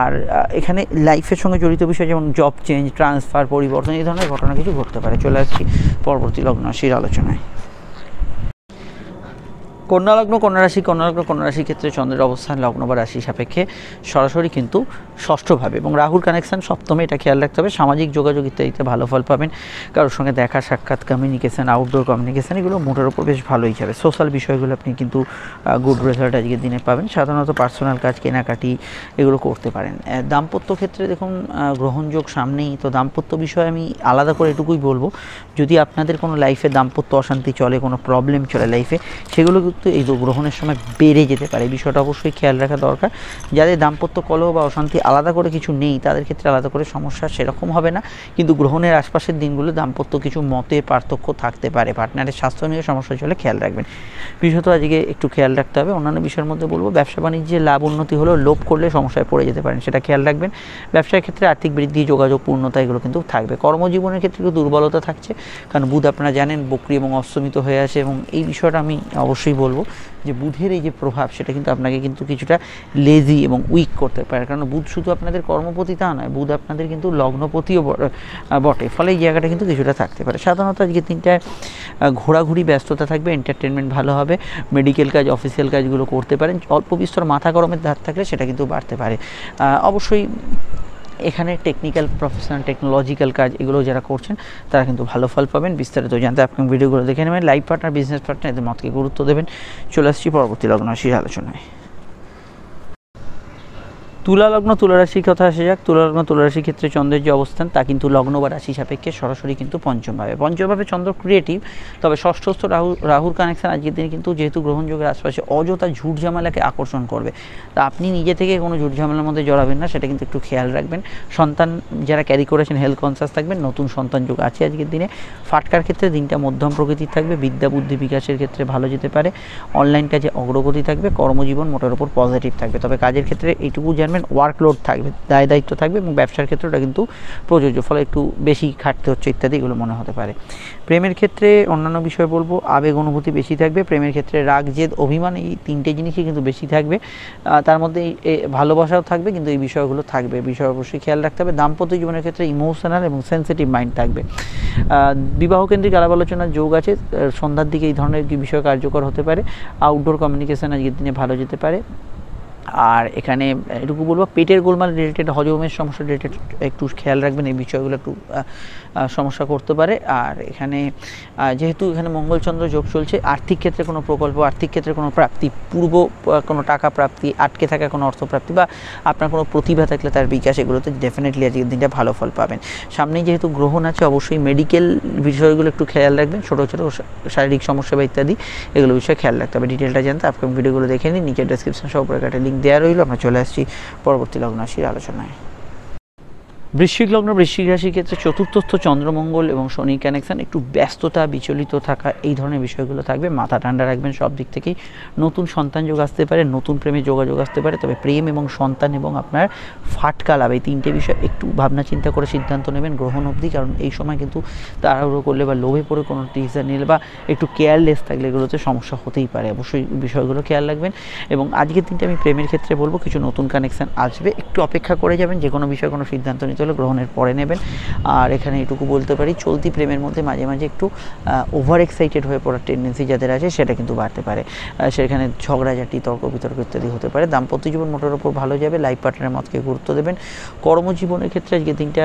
আর এখানে লাইফের সঙ্গে জড়িত বিষয় যেমন জব চেঞ্জ, ট্রান্সফার, পরিবর্তন, এই ধরনের ঘটনা কিছু ঘটতে পারে। চলে আসছি পরবর্তী লগ্ন রাশির আলোচনায়। কন্যালগ্ন, কন্যারাশির ক্ষেত্রে চন্দ্রের অবস্থান লগ্ন বা রাশি সাপেক্ষে সরাসরি কিন্তু ষষ্ঠভাবে এবং রাহুর কানেকশান সপ্তমে, এটা খেয়াল রাখতে হবে। সামাজিক যোগাযোগ ইত্যাদিতে ভালো ফল পাবেন। কারোর সঙ্গে দেখা সাক্ষাৎ, কমিউনিকেশান, আউটডোর কমিউনিকেশান, এগুলো মোটের ওপর বেশ ভালোই যাবে। সোশ্যাল বিষয়গুলো আপনি কিন্তু গুড রেজাল্ট আজকের দিনে পাবেন। সাধারণত পার্সোনাল কাজ, কেনাকাটি, এগুলো করতে পারেন। দাম্পত্য ক্ষেত্রে দেখুন, গ্রহণযোগ সামনেই, তো দাম্পত্য বিষয়ে আমি আলাদা করে এটুকুই বলবো, যদি আপনাদের কোনো লাইফে দাম্পত্য অশান্তি চলে, কোনো প্রবলেম চলে লাইফে, সেগুলো কিন্তু এই গ্রহণের সময় বেড়ে যেতে পারে। এই বিষয়টা অবশ্যই খেয়াল রাখা দরকার। যাদের দাম্পত্য কলহ বা অশান্তি আলাদা করে কিছু নেই, তাদের ক্ষেত্রে আলাদা করে সমস্যা সেরকম হবে না, কিন্তু গ্রহণের আশপাশের দিনগুলো দাম্পত্য কিছু মতে পার্থক্য থাকতে পারে। পার্টনারের স্বাস্থ্য নিয়ে সমস্যা চলে খেয়াল রাখবেন, বিশেষত আজকে একটু খেয়াল রাখতে হবে। অন্যান্য বিষয়ের মধ্যে বলবো, ব্যবসা বাণিজ্যে লাভ উন্নতি হলেও লোভ করলে সমস্যায় পড়ে যেতে পারেন, সেটা খেয়াল রাখবেন। ব্যবসার ক্ষেত্রে আর্থিক বৃদ্ধি, যোগাযোগ পূর্ণতা, এগুলো কিন্তু থাকবে। কর্মজীবনের ক্ষেত্রে একটু দুর্বলতা থাকছে, কারণ বুধ আপনারা জানেন বক্রী এবং অস্তমিত হয়ে আছে, এবং এই বিষয়টা আমি অবশ্যই বলবো যে বুধের এই যে প্রভাব, সেটা কিন্তু আপনাকে কিন্তু কিছুটা লেজি এবং উইক করতে পারে। কারণ বুধ শুধু আপনাদের কর্মপতি তা নয়, বুধ আপনাদের কিন্তু লগ্নপতিও বটে, ফলে এই জায়গাটা কিন্তু কিছুটা থাকতে পারে। সাধারণত আজকে তিনটায় ঘোরাঘুরি, ব্যস্ততা থাকবে, এন্টারটেনমেন্ট ভালো হবে, মেডিকেল কাজ, অফিসিয়াল কাজগুলো করতে পারেন। অল্প বিস্তর মাথা গরমের ধার থাকলে সেটা কিন্তু বাড়তে পারে। অবশ্যই এখানে টেকনিক্যাল প্রফেশনাল টেকনোলজিক্যাল কাজ এগুলো যারা করছেন তারা কিন্তু ভালো ফল পাবেন। বিস্তারিত জানতে আপকামিং ভিডিওগুলো দেখে নেবেন। লাইফ পার্টনার, বিজনেস পার্টনার এদের মতকে গুরুত্ব দেবেন। চলে আসছি পরবর্তী লগ্ন রাশির আলোচনায়। তুলা লগ্ন তুলা রাশির কথা আসা যাক। তুলা লগ্ন তুলা রাশির ক্ষেত্রে চন্দ্রের যে অবস্থান তা কিন্তু লগ্ন বা রাশি সাপেক্ষে সরাসরি কিন্তু পঞ্চমভাবে চন্দ্র ক্রিয়েটিভ, তবে ষষ্ঠস্থ রাহুর কানেকশান আজকের দিনে কিন্তু যেহেতু গ্রহণযোগের আশপাশে অযথা ঝুট ঝামেলাকে আকর্ষণ করবে, তা আপনি নিজে থেকে কোনো ঝুট ঝামেলার মধ্যে জড়াবেন না, সেটা কিন্তু একটু খেয়াল রাখবেন। সন্তান যারা ক্যারি করেছেন হেলথ কনসাস থাকবেন। নতুন সন্তান যোগ আছে আজকের দিনে। ফাটকার ক্ষেত্রে দিনটা মধ্যম প্রকৃতির থাকবে। বিদ্যা বুদ্ধি বিকাশের ক্ষেত্রে ভালো যেতে পারে। অনলাইন কাজে অগ্রগতি থাকবে। কর্মজীবন মোটের ওপর পজিটিভ থাকবে, তবে কাজের ক্ষেত্রে এইটুকু ওয়ার্কলোড থাকবে, দায় দায়িত্ব থাকবে, এবং ব্যবসার ক্ষেত্রে ওটা কিন্তু প্রযোজ্য, ফলে একটু বেশি খাটতে হচ্ছে ইত্যাদি এগুলো মনে হতে পারে। প্রেমের ক্ষেত্রে অন্যান্য বিষয় বলবো, আবেগ অনুভূতি বেশি থাকবে। প্রেমের ক্ষেত্রে রাগ, জেদ, অভিমান এই তিনটে জিনিসই কিন্তু বেশি থাকবে। তার মধ্যে ভালোবাসাও থাকবে, কিন্তু এই বিষয়গুলো থাকবে, বিষয় অবশ্যই খেয়াল রাখতে হবে। দাম্পত্য জীবনের ক্ষেত্রে ইমোশনাল এবং সেন্সিটিভ মাইন্ড থাকবে। বিবাহ কেন্দ্রিক আলাপ আলোচনার যোগ আছে। সন্ধ্যার দিকে এই ধরনের বিষয় কার্যকর হতে পারে। আউটডোর কমিউনিকেশন আজকের দিনে ভালো যেতে পারে। আর এখানে এটুকু বলবো, পেটের গোলমাল রিলেটেড, হজমের সমস্যা রিলেটেড একটু খেয়াল রাখবেন, এই বিষয়গুলো একটু সমস্যা করতে পারে। আর এখানে যেহেতু এখানে মঙ্গলচন্দ্র যোগ চলছে, আর্থিক ক্ষেত্রে কোনো প্রকল্প, আর্থিক ক্ষেত্রে কোনো প্রাপ্তি, পূর্ব কোনো টাকা প্রাপ্তি, আটকে থাকা কোনো অর্থপ্রাপ্তি বা আপনার কোনো প্রতিভা থাকলে তার বিকাশ, এগুলোতে ডেফিনেটলি আজকের দিনটা ভালো ফল পাবেন। সামনেই যেহেতু গ্রহণ আছে, অবশ্যই মেডিকেল বিষয়গুলো একটু খেয়াল রাখবেন। ছোটো ছোটো শারীরিক সমস্যা বা ইত্যাদি এগুলো বিষয়ে খেয়াল রাখতে হবে। ডিটেলটা জানতে আপকামিং ভিডিওগুলো দেখে নিন। নিচের ডেসক্রিপশন সব উপরে একটা লিঙ্ক দেওয়া রইল। আমরা চলে আসছি পরবর্তী লগ্ন রাশির আলোচনায়। বৃশ্চিক লগ্ন বৃশ্চিক রাশির ক্ষেত্রে চতুর্থস্থ চন্দ্রমঙ্গল এবং শনি কানেকশান, একটু ব্যস্ততা, বিচলিত থাকা, এই ধরনের বিষয়গুলো থাকবে। মাথা ঠান্ডা রাখবেন সব দিক থেকেই। নতুন সন্তান যোগ আসতে পারে, নতুন প্রেমের যোগাযোগ আসতে পারে, তবে প্রেম এবং সন্তান এবং আপনার ফাটকা লাভ, এই তিনটে বিষয় একটু ভাবনা চিন্তা করে সিদ্ধান্ত নেবেন গ্রহণ অবধি, কারণ এই সময় কিন্তু তাড়াহুড়ো করলে বা লোভে পড়ে কোনো ডিসিশন নিলে বা একটু কেয়ারলেস থাকলে এগুলোতে সমস্যা হতেই পারে। অবশ্যই বিষয়গুলো খেয়াল রাখবেন। এবং আজকের দিনটা আমি প্রেমের ক্ষেত্রে বলবো, কিছু নতুন কানেকশান আসবে, একটু অপেক্ষা করে যাবেন। যে কোনো বিষয়ে কোনো সিদ্ধান্ত নিতে হলে গ্রহণের পরে নেবেন। আর এখানে এটুকু বলতে পারি, চলতি প্রেমের মধ্যে মাঝে মাঝে একটু ওভার এক্সাইটেড হয়ে পড়ার টেন্ডেন্সি যাদের আছে, সেটা কিন্তু বাড়তে পারে। সেখানে ঝগড়াঝাটি, তর্ক বিতর্ক ইত্যাদি হতে পারে। দাম্পত্য জীবন মোটের ওপর ভালো যাবে। লাইফ পার্টনারের মতকে গুরুত্ব দেবেন। কর্মজীবনের ক্ষেত্রে আজকে দিনটা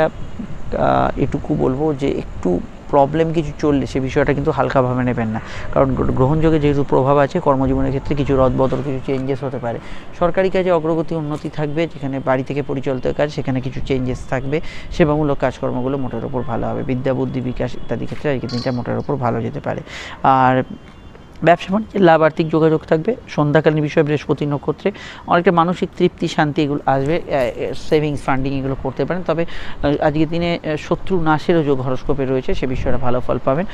এটুকু বলবো যে একটু প্রবলেম কিছু চললে সে বিষয়টা কিন্তু হালকাভাবে নেবেন না, কারণ গ্রহণযোগে যেহেতু প্রভাব আছে, কর্মজীবনের ক্ষেত্রে কিছু রদবদল, কিছু চেঞ্জেস হতে পারে। সরকারি কাজে অগ্রগতি, উন্নতি থাকবে। যেখানে বাড়ি থেকে পরিচালিত কাজ, সেখানে কিছু চেঞ্জেস থাকবে। সেবামূলক কাজকর্মগুলো মোটের ওপর ভালো হবে। বিদ্যা বুদ্ধি বিকাশ ইত্যাদি ক্ষেত্রে আজকে দিনটা মোটের ওপর ভালো যেতে পারে। আর ব্যবসা বাণিজ্যের লাভ, আর্থিক যোগাযোগ থাকবে। সন্ধ্যাকালীন বিষয় বৃহস্পতি নক্ষত্রে অনেকটা মানসিক তৃপ্তি, শান্তি এগুলো আসবে। সেভিংস, ফান্ডিং এগুলো করতে পারেন। তবে আজকের দিনে শত্রু নাশেরও যোগ হরস্কোপে রয়েছে, সে বিষয়টা ভালো ফল পাবেন।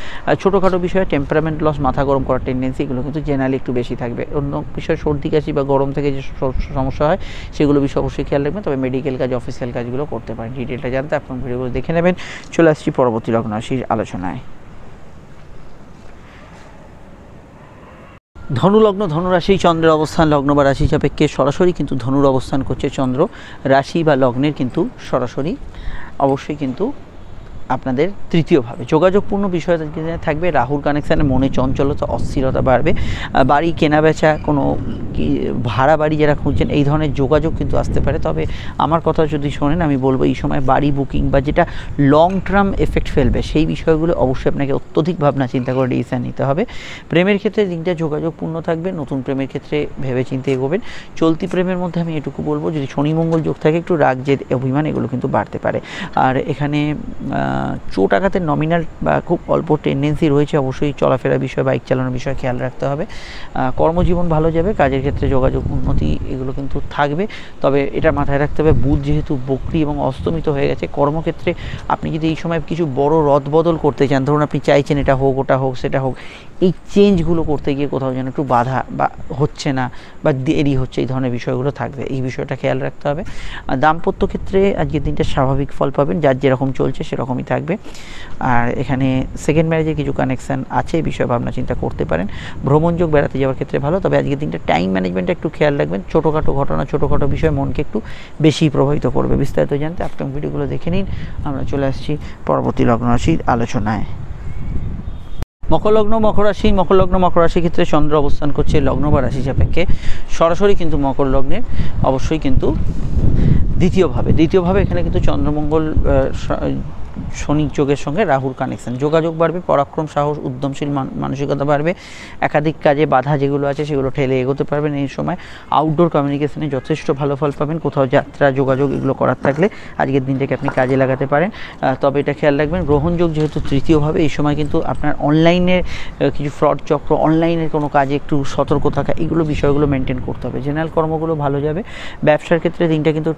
ছোটোখাটো বিষয়ে টেম্পারামেন্ট লস, মাথা গরম করার টেন্ডেন্সি এগুলো কিন্তু জেনারেলি একটু বেশি থাকবে। অন্য বিষয়ে সর্দি কাশি বা গরম থেকে যে সমস্যা হয় সেগুলো বিষয়ে অবশ্যই খেয়াল রাখবেন। তবে মেডিকেল কাজ, অফিসিয়াল কাজগুলো করতে পারেন। ডিটেলটা জানতে আপনার ভিডিওগুলো দেখে নেবেন। চলে আসছি পরবর্তী লগ্ন রাশির আলোচনায়। ধনুলগ্ন ধনুরাশি চন্দ্রের অবস্থান লগ্ন বা রাশি সাপেক্ষে সরাসরি কিন্তু ধনুর অবস্থান করছে চন্দ্র। রাশি বা লগ্নের কিন্তু সরাসরি অবশ্যই কিন্তু আপনাদের তৃতীয়ভাবে যোগাযোগপূর্ণ বিষয় থাকবে। রাহুর কানেকশানে মনে চঞ্চলতা, অস্থিরতা বাড়বে। বাড়ি কেনা বেচা, কোনো ভাড়া বাড়ি যারা খুঁজছেন, এই ধরনের যোগাযোগ কিন্তু আসতে পারে। তবে আমার কথা যদি শোনেন, আমি বলবো এই সময় বাড়ি বুকিং বা যেটা লং টার্ম এফেক্ট ফেলবে সেই বিষয়গুলো অবশ্যই আপনাকে অত্যধিক ভাবনা চিন্তা করে ডিসিশন নিতে হবে। প্রেমের ক্ষেত্রে দিনটা যোগাযোগপূর্ণ থাকবে। নতুন প্রেমের ক্ষেত্রে ভেবে চিন্তে এগোবেন। চলতি প্রেমের মধ্যে আমি এটুকু বলবো, যদি শনি মঙ্গল যোগ থাকে, একটু রাগ, জেদ, অভিমান এগুলো কিন্তু বাড়তে পারে। আর এখানে চোট আঘাতের নমিনাল বা খুব অল্প টেন্ডেন্সি রয়েছে। অবশ্যই চলাফেরা বিষয়, বাইক চালানোর বিষয়ে খেয়াল রাখতে হবে। কর্মজীবন ভালো যাবে। কাজের ক্ষেত্রে যোগাযোগ, উন্নতি এগুলো কিন্তু থাকবে। তবে এটা মাথায় রাখতে হবে, বুধ যেহেতু বক্রি এবং অস্তমিত হয়ে গেছে, কর্মক্ষেত্রে আপনি যদি এই সময় কিছু বড় রদবদল করতে চান, ধরুন আপনি চাইছেন এটা হোক, ওটা হোক, সেটা হোক, এই চেঞ্জগুলো করতে গিয়ে কোথাও যেন একটু বাধা বা হচ্ছে না বা দেরি হচ্ছে, এই ধরনের বিষয়গুলো থাকবে। এই বিষয়টা খেয়াল রাখতে হবে। দাম্পত্য ক্ষেত্রে আজকের দিনটা স্বাভাবিক ফল পাবেন, যার যেরকম চলছে সেরকমই থাকবে। আর এখানে সেকেন্ড ম্যারেজের কিছু কানেকশান আছে, এই বিষয়ে ভাবনা চিন্তা করতে পারেন। ভ্রমণযোগ, বেড়াতে যাওয়ার ক্ষেত্রে ভালো। তবে আজকের দিনটা টাইম ম্যানেজমেন্টটা একটু খেয়াল রাখবেন। ছোটোখাটো ঘটনা, ছোটোখাটো বিষয় মনকে একটু বেশি প্রভাবিত করবে। বিস্তারিত জানতে আপনার ভিডিওগুলো দেখে নিন। আমরা চলে আসছি পরবর্তী লগ্ন রাশির আলোচনায়। মকর লগ্ন মকর রাশি মকর লগ্ন মকর রাশির ক্ষেত্রে চন্দ্র অবস্থান করছে লগ্ন বা রাশি সাপেক্ষে সরাসরি কিন্তু মকর লগ্নে অবশ্যই কিন্তু দ্বিতীয়ভাবে এখানে কিন্তু চন্দ্রমঙ্গল শনি যোগের সঙ্গে রাহুর কানেকশন, যোগাযোগ বাড়বে, পরাক্রম, সাহস, উদ্যমশীল মানসিকতা বাড়বে, একাধিক কাজে বাধা যেগুলো আছে সেগুলো ঠেলে এগোতে পারবেন। এই সময় আউটডোর কমিউনিকেশনে যথেষ্ট ভালো ফল পাবেন, কোথাও যাত্রা যোগাযোগ এগুলো করার থাকলে আজকের দিনটাকে আপনি কাজে লাগাতে পারেন। তবে এটা খেয়াল রাখবেন, গ্রহণযোগ যেহেতু তৃতীয়ভাবে, এই সময় কিন্তু আপনার অনলাইনের কিছু ফ্রড চক্র, অনলাইনের কোনো কাজে একটু সতর্ক থাকা, এগুলো বিষয়গুলো মেনটেন করতে হবে। জেনারেল কর্মগুলো ভালো যাবে। ব্যবসার ক্ষেত্রে দিনটা কিন্তু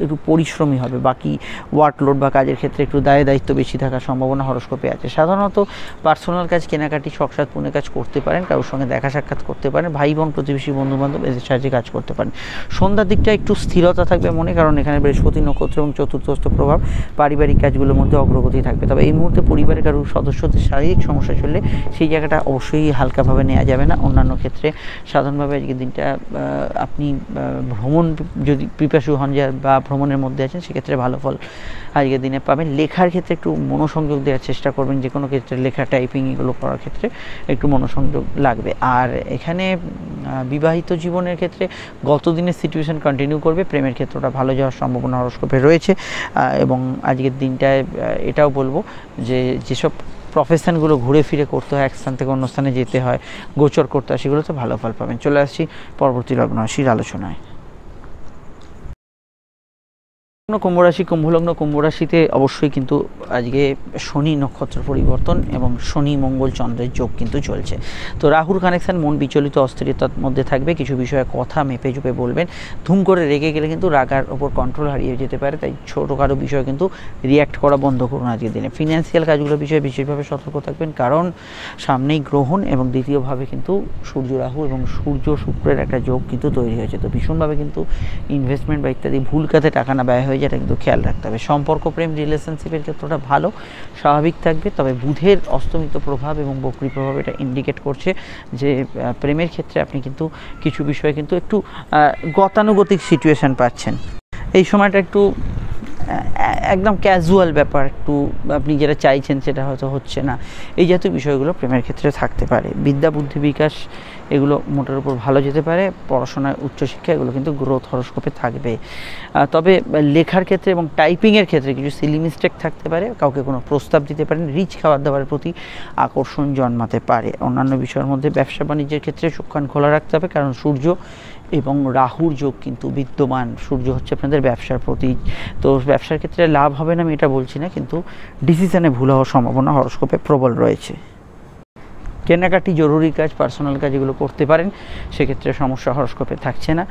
একটু পরিশ্রমী হবে, বাকি ওয়ার্কলোড বা কাজের ক্ষেত্রে একটু দায়িত্ব বেশি থাকার সম্ভাবনা হরস্কোপে আছে। সাধারণত পার্সোনাল কাজ, কেনাকাটি, শখ সাধ পূর্ণের কাজ করতে পারেন, কারোর সঙ্গে দেখা সাক্ষাৎ করতে পারেন, ভাই বোন, প্রতিবেশী, বন্ধুবান্ধব এদের সাহায্যে কাজ করতে পারেন। সন্ধ্যার দিকটা একটু স্থিরতা থাকবে মনে, কারণ এখানে বৃহস্পতি নক্ষত্র এবং চতুর্থস্থ প্রভাব, পারিবারিক কাজগুলোর মধ্যে অগ্রগতি থাকবে। তবে এই মুহূর্তে পরিবারের কারোর সদস্যদের শারীরিক সমস্যা চললে সেই জায়গাটা অবশ্যই হালকাভাবে নেওয়া যাবে না। অন্যান্য ক্ষেত্রে সাধারণভাবে আজকের দিনটা আপনি ভ্রমণ যদি পিপাসু হন বা ভ্রমণের মধ্যে আছেন, সেক্ষেত্রে ভালো ফল আজকের দিনে পাবেন। লেখার ক্ষেত্রে একটু মনোসংযোগ দেওয়ার চেষ্টা করবেন, যে কোনো ক্ষেত্রে লেখা, টাইপিং এগুলো করার ক্ষেত্রে একটু মনোসংযোগ লাগবে। আর এখানে বিবাহিত জীবনের ক্ষেত্রে গত দিনের সিচুয়েশন কন্টিনিউ করবে, প্রেমের ক্ষেত্রটা ভালো যাওয়ার সম্ভাবনা হরস্কোপে রয়েছে। এবং আজকের দিনটায় এটাও বলবো যে যেসব প্রফেশনগুলো ঘুরে ফিরে করতে হয়, এক স্থান থেকে অন্য স্থানে যেতে হয়, গোচর করতে হয়, সেগুলোতে ভালো ফল পাবেন। চলে আসছি পরবর্তী লগ্ন রাশির আলোচনায়। কুম্ভরাশি, কুম্ভলগ্ন কুম্ভরাশিতে অবশ্যই কিন্তু আজকে শনি নক্ষত্র পরিবর্তন এবং শনি মঙ্গল চন্দ্রের যোগ কিন্তু চলছে। তো রাহুর কানেকশান, মন বিচলিত, অস্থিরতার মধ্যে থাকবে, কিছু বিষয়ে কথা মেপে চুপে বলবেন। ধুম করে রেগে গেলে কিন্তু রাগার ওপর কন্ট্রোল হারিয়ে যেতে পারে, তাই ছোটোখাটো বিষয়ে কিন্তু রিয়্যাক্ট করা বন্ধ করুন আজকের দিনে। ফিনান্সিয়াল কাজগুলোর বিষয়ে বিশেষভাবে সতর্ক থাকবেন, কারণ সামনেই গ্রহণ এবং দ্বিতীয়ভাবে কিন্তু সূর্য রাহু এবং সূর্য শুক্রের একটা যোগ কিন্তু তৈরি হয়েছে। তো ভীষণভাবে কিন্তু ইনভেস্টমেন্ট বা ইত্যাদি ভুল কাজে টাকা না ব্যয় হয়ে, যেটা কিন্তু খেয়াল রাখতে হবে। সম্পর্ক, প্রেম, রিলেশনশিপের ক্ষেত্রটা ভালো, স্বাভাবিক থাকবে। তবে বুধের অস্তমিত প্রভাব এবং বক্রী প্রভাব এটা ইন্ডিকেট করছে যে প্রেমের ক্ষেত্রে আপনি কিন্তু কিছু বিষয়ে কিন্তু একটু গতানুগতিক সিচুয়েশান পাচ্ছেন। এই সময়টা একটু একদম ক্যাজুয়াল ব্যাপার, একটু আপনি যেটা চাইছেন সেটা হয়তো হচ্ছে না, এই জাতীয় বিষয়গুলো প্রেমের ক্ষেত্রে থাকতে পারে। বিদ্যা, বুদ্ধি, বিকাশ এগুলো মোটের উপর ভালো যেতে পারে। পড়াশোনায়, উচ্চশিক্ষা এগুলো কিন্তু গ্রোথ হরস্কোপে থাকবে। তবে লেখার ক্ষেত্রে এবং টাইপিংয়ের ক্ষেত্রে কিছু সিলি মিস্টেক থাকতে পারে, কাউকে কোনো প্রস্তাব দিতে পারেন, রিচ খাবার দাবারের প্রতি আকর্ষণ জন্মাতে পারে। অন্যান্য বিষয়ের মধ্যে ব্যবসা বাণিজ্যের ক্ষেত্রে চোখ কান খোলা রাখতে হবে, কারণ সূর্য এবং রাহুর যোগ কিন্তু বিদ্যমান। সূর্য হচ্ছে আপনাদের ব্যবসার প্রতীক, তো ব্যবসার ক্ষেত্রে লাভ হবে না আমি এটা বলছি না, কিন্তু ডিসিশনে ভুল হওয়ার সম্ভাবনা হরস্কোপে প্রবল রয়েছে। কেনাকাটি, জরুরি কাজ, পার্সোনাল কাজ এগুলো করতে পারেন, সেক্ষেত্রে সমস্যা হরস্কোপে থাকছে না।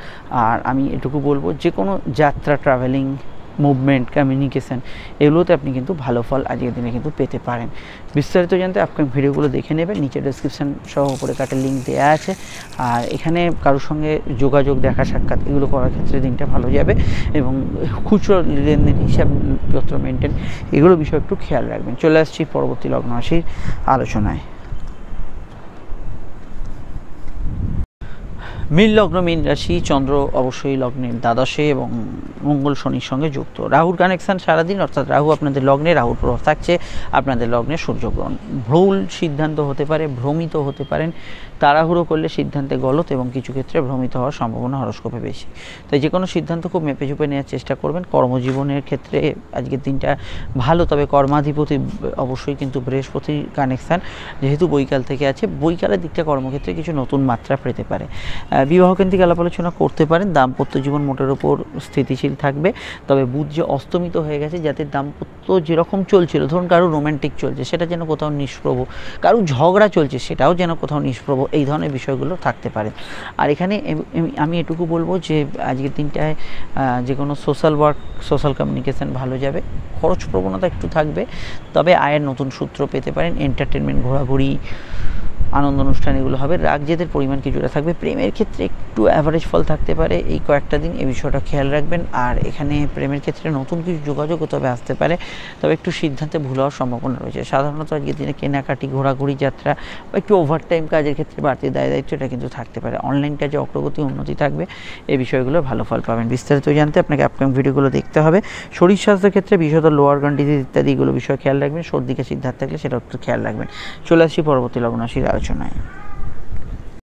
আর আমি এটুকু বলবো, যে কোনো যাত্রা, ট্রাভেলিং, মুভমেন্ট, কমিউনিকেশান এগুলোতে আপনি কিন্তু ভালো ফল আজকের দিনে কিন্তু পেতে পারেন। বিস্তারিত জানতে আপকামিং ভিডিওগুলো দেখে নেবেন, নিচে ডেসক্রিপশান সহ উপরে কাটের লিঙ্ক দেওয়া আছে। আর এখানে কারোর সঙ্গে যোগাযোগ, দেখা সাক্ষাৎ এগুলো করার ক্ষেত্রে দিনটা ভালো যাবে, এবং খুচরো লেনদেন, হিসাবপত্র মেনটেন এগুলো বিষয় একটু খেয়াল রাখবেন। চলে আসছি পরবর্তী লগ্ন রাশির আলোচনায়। মীন লগ্ন, মীন রাশি, চন্দ্র অবশ্যই লগ্নের দ্বাদশে এবং মঙ্গল শনির সঙ্গে যুক্ত। রাহুর কানেকশান সারাদিন, অর্থাৎ রাহু আপনাদের লগ্নে, রাহুর প্রভাব থাকছে আপনাদের লগ্নে সূর্যগ্রহণ। ভুল সিদ্ধান্ত হতে পারে, ভ্রমিত হতে পারেন, তাড়াহুড়ো করলে সিদ্ধান্তে গলত এবং কিছু ক্ষেত্রে ভ্রমিত হওয়ার সম্ভাবনা হরস্কোপে বেশি। তাই যে কোনো সিদ্ধান্ত খুব মেপে চুপে নেওয়ার চেষ্টা করবেন। কর্মজীবনের ক্ষেত্রে আজকের দিনটা ভালো, তবে কর্মাধিপতি অবশ্যই কিন্তু বৃহস্পতির কানেকশান যেহেতু বৈকাল থেকে আছে, বৈকালের দিকটা কর্মক্ষেত্রে কিছু নতুন মাত্রা পেতে পারে। বিবাহকেন্দ্রিক আলাপ আলোচনা করতে পারেন। দাম্পত্য জীবন মোটের ওপর স্থিতিশীল থাকবে, তবে বুধ যে অস্তমিত হয়ে গেছে, যাতে দাম্পত্য যেরকম চলছিল, ধরুন কারো রোম্যান্টিক চলছে সেটা যেন কোথাও নিষ্প্রভ, কারো ঝগড়া চলছে সেটাও যেন কোথাও নিষ্প্রভ, এই ধরনের বিষয়গুলো থাকতে পারে। আর এখানে আমি এটুকু বলবো যে আজকের দিনটায় যে কোনো সোশ্যাল ওয়ার্ক, সোশ্যাল কমিউনিকেশান ভালো যাবে। খরচ প্রবণতা একটু থাকবে, তবে আয়ের নতুন সূত্র পেতে পারেন। এন্টারটেনমেন্ট, ঘোরাঘুরি, আনন্দ অনুষ্ঠান এগুলো হবে। রাগ জেদের পরিমাণ কিছুটা থাকবে। প্রেমের ক্ষেত্রে একটু অ্যাভারেজ ফল থাকতে পারে এই কয়েকটা দিন, এই বিষয়টা খেয়াল রাখবেন। আর এখানে প্রেমের ক্ষেত্রে নতুন কিছু যোগাযোগ তবে আসতে পারে, তবে একটু সিদ্ধান্তে ভুল হওয়ার সম্ভাবনা রয়েছে। সাধারণত আজকের দিনে কেনাকাটি, ঘোরাঘুরি, যাত্রা বা একটু ওভারটাইম কাজের ক্ষেত্রে বাড়তি দায়িত্ব এটা কিন্তু থাকতে পারে। অনলাইন কাজে অগ্রগতি, উন্নতি থাকবে, এই বিষয়গুলো ভালো ফল পাবেন। বিস্তারিত জানতে আপনাকে আপকামিং ভিডিওগুলো দেখতে হবে। শরীর স্বাস্থ্যের ক্ষেত্রে বিশেষত লোয়ার গান ডিজিজ ইত্যাদি এগুলো বিষয়ে খেয়াল রাখবেন। সর্দিকে সিদ্ধান্ত থাকলে সেটা একটু খেয়াল রাখবেন। চলে আসছি পরবর্তী লগ্ন রাশির আলোচনায়।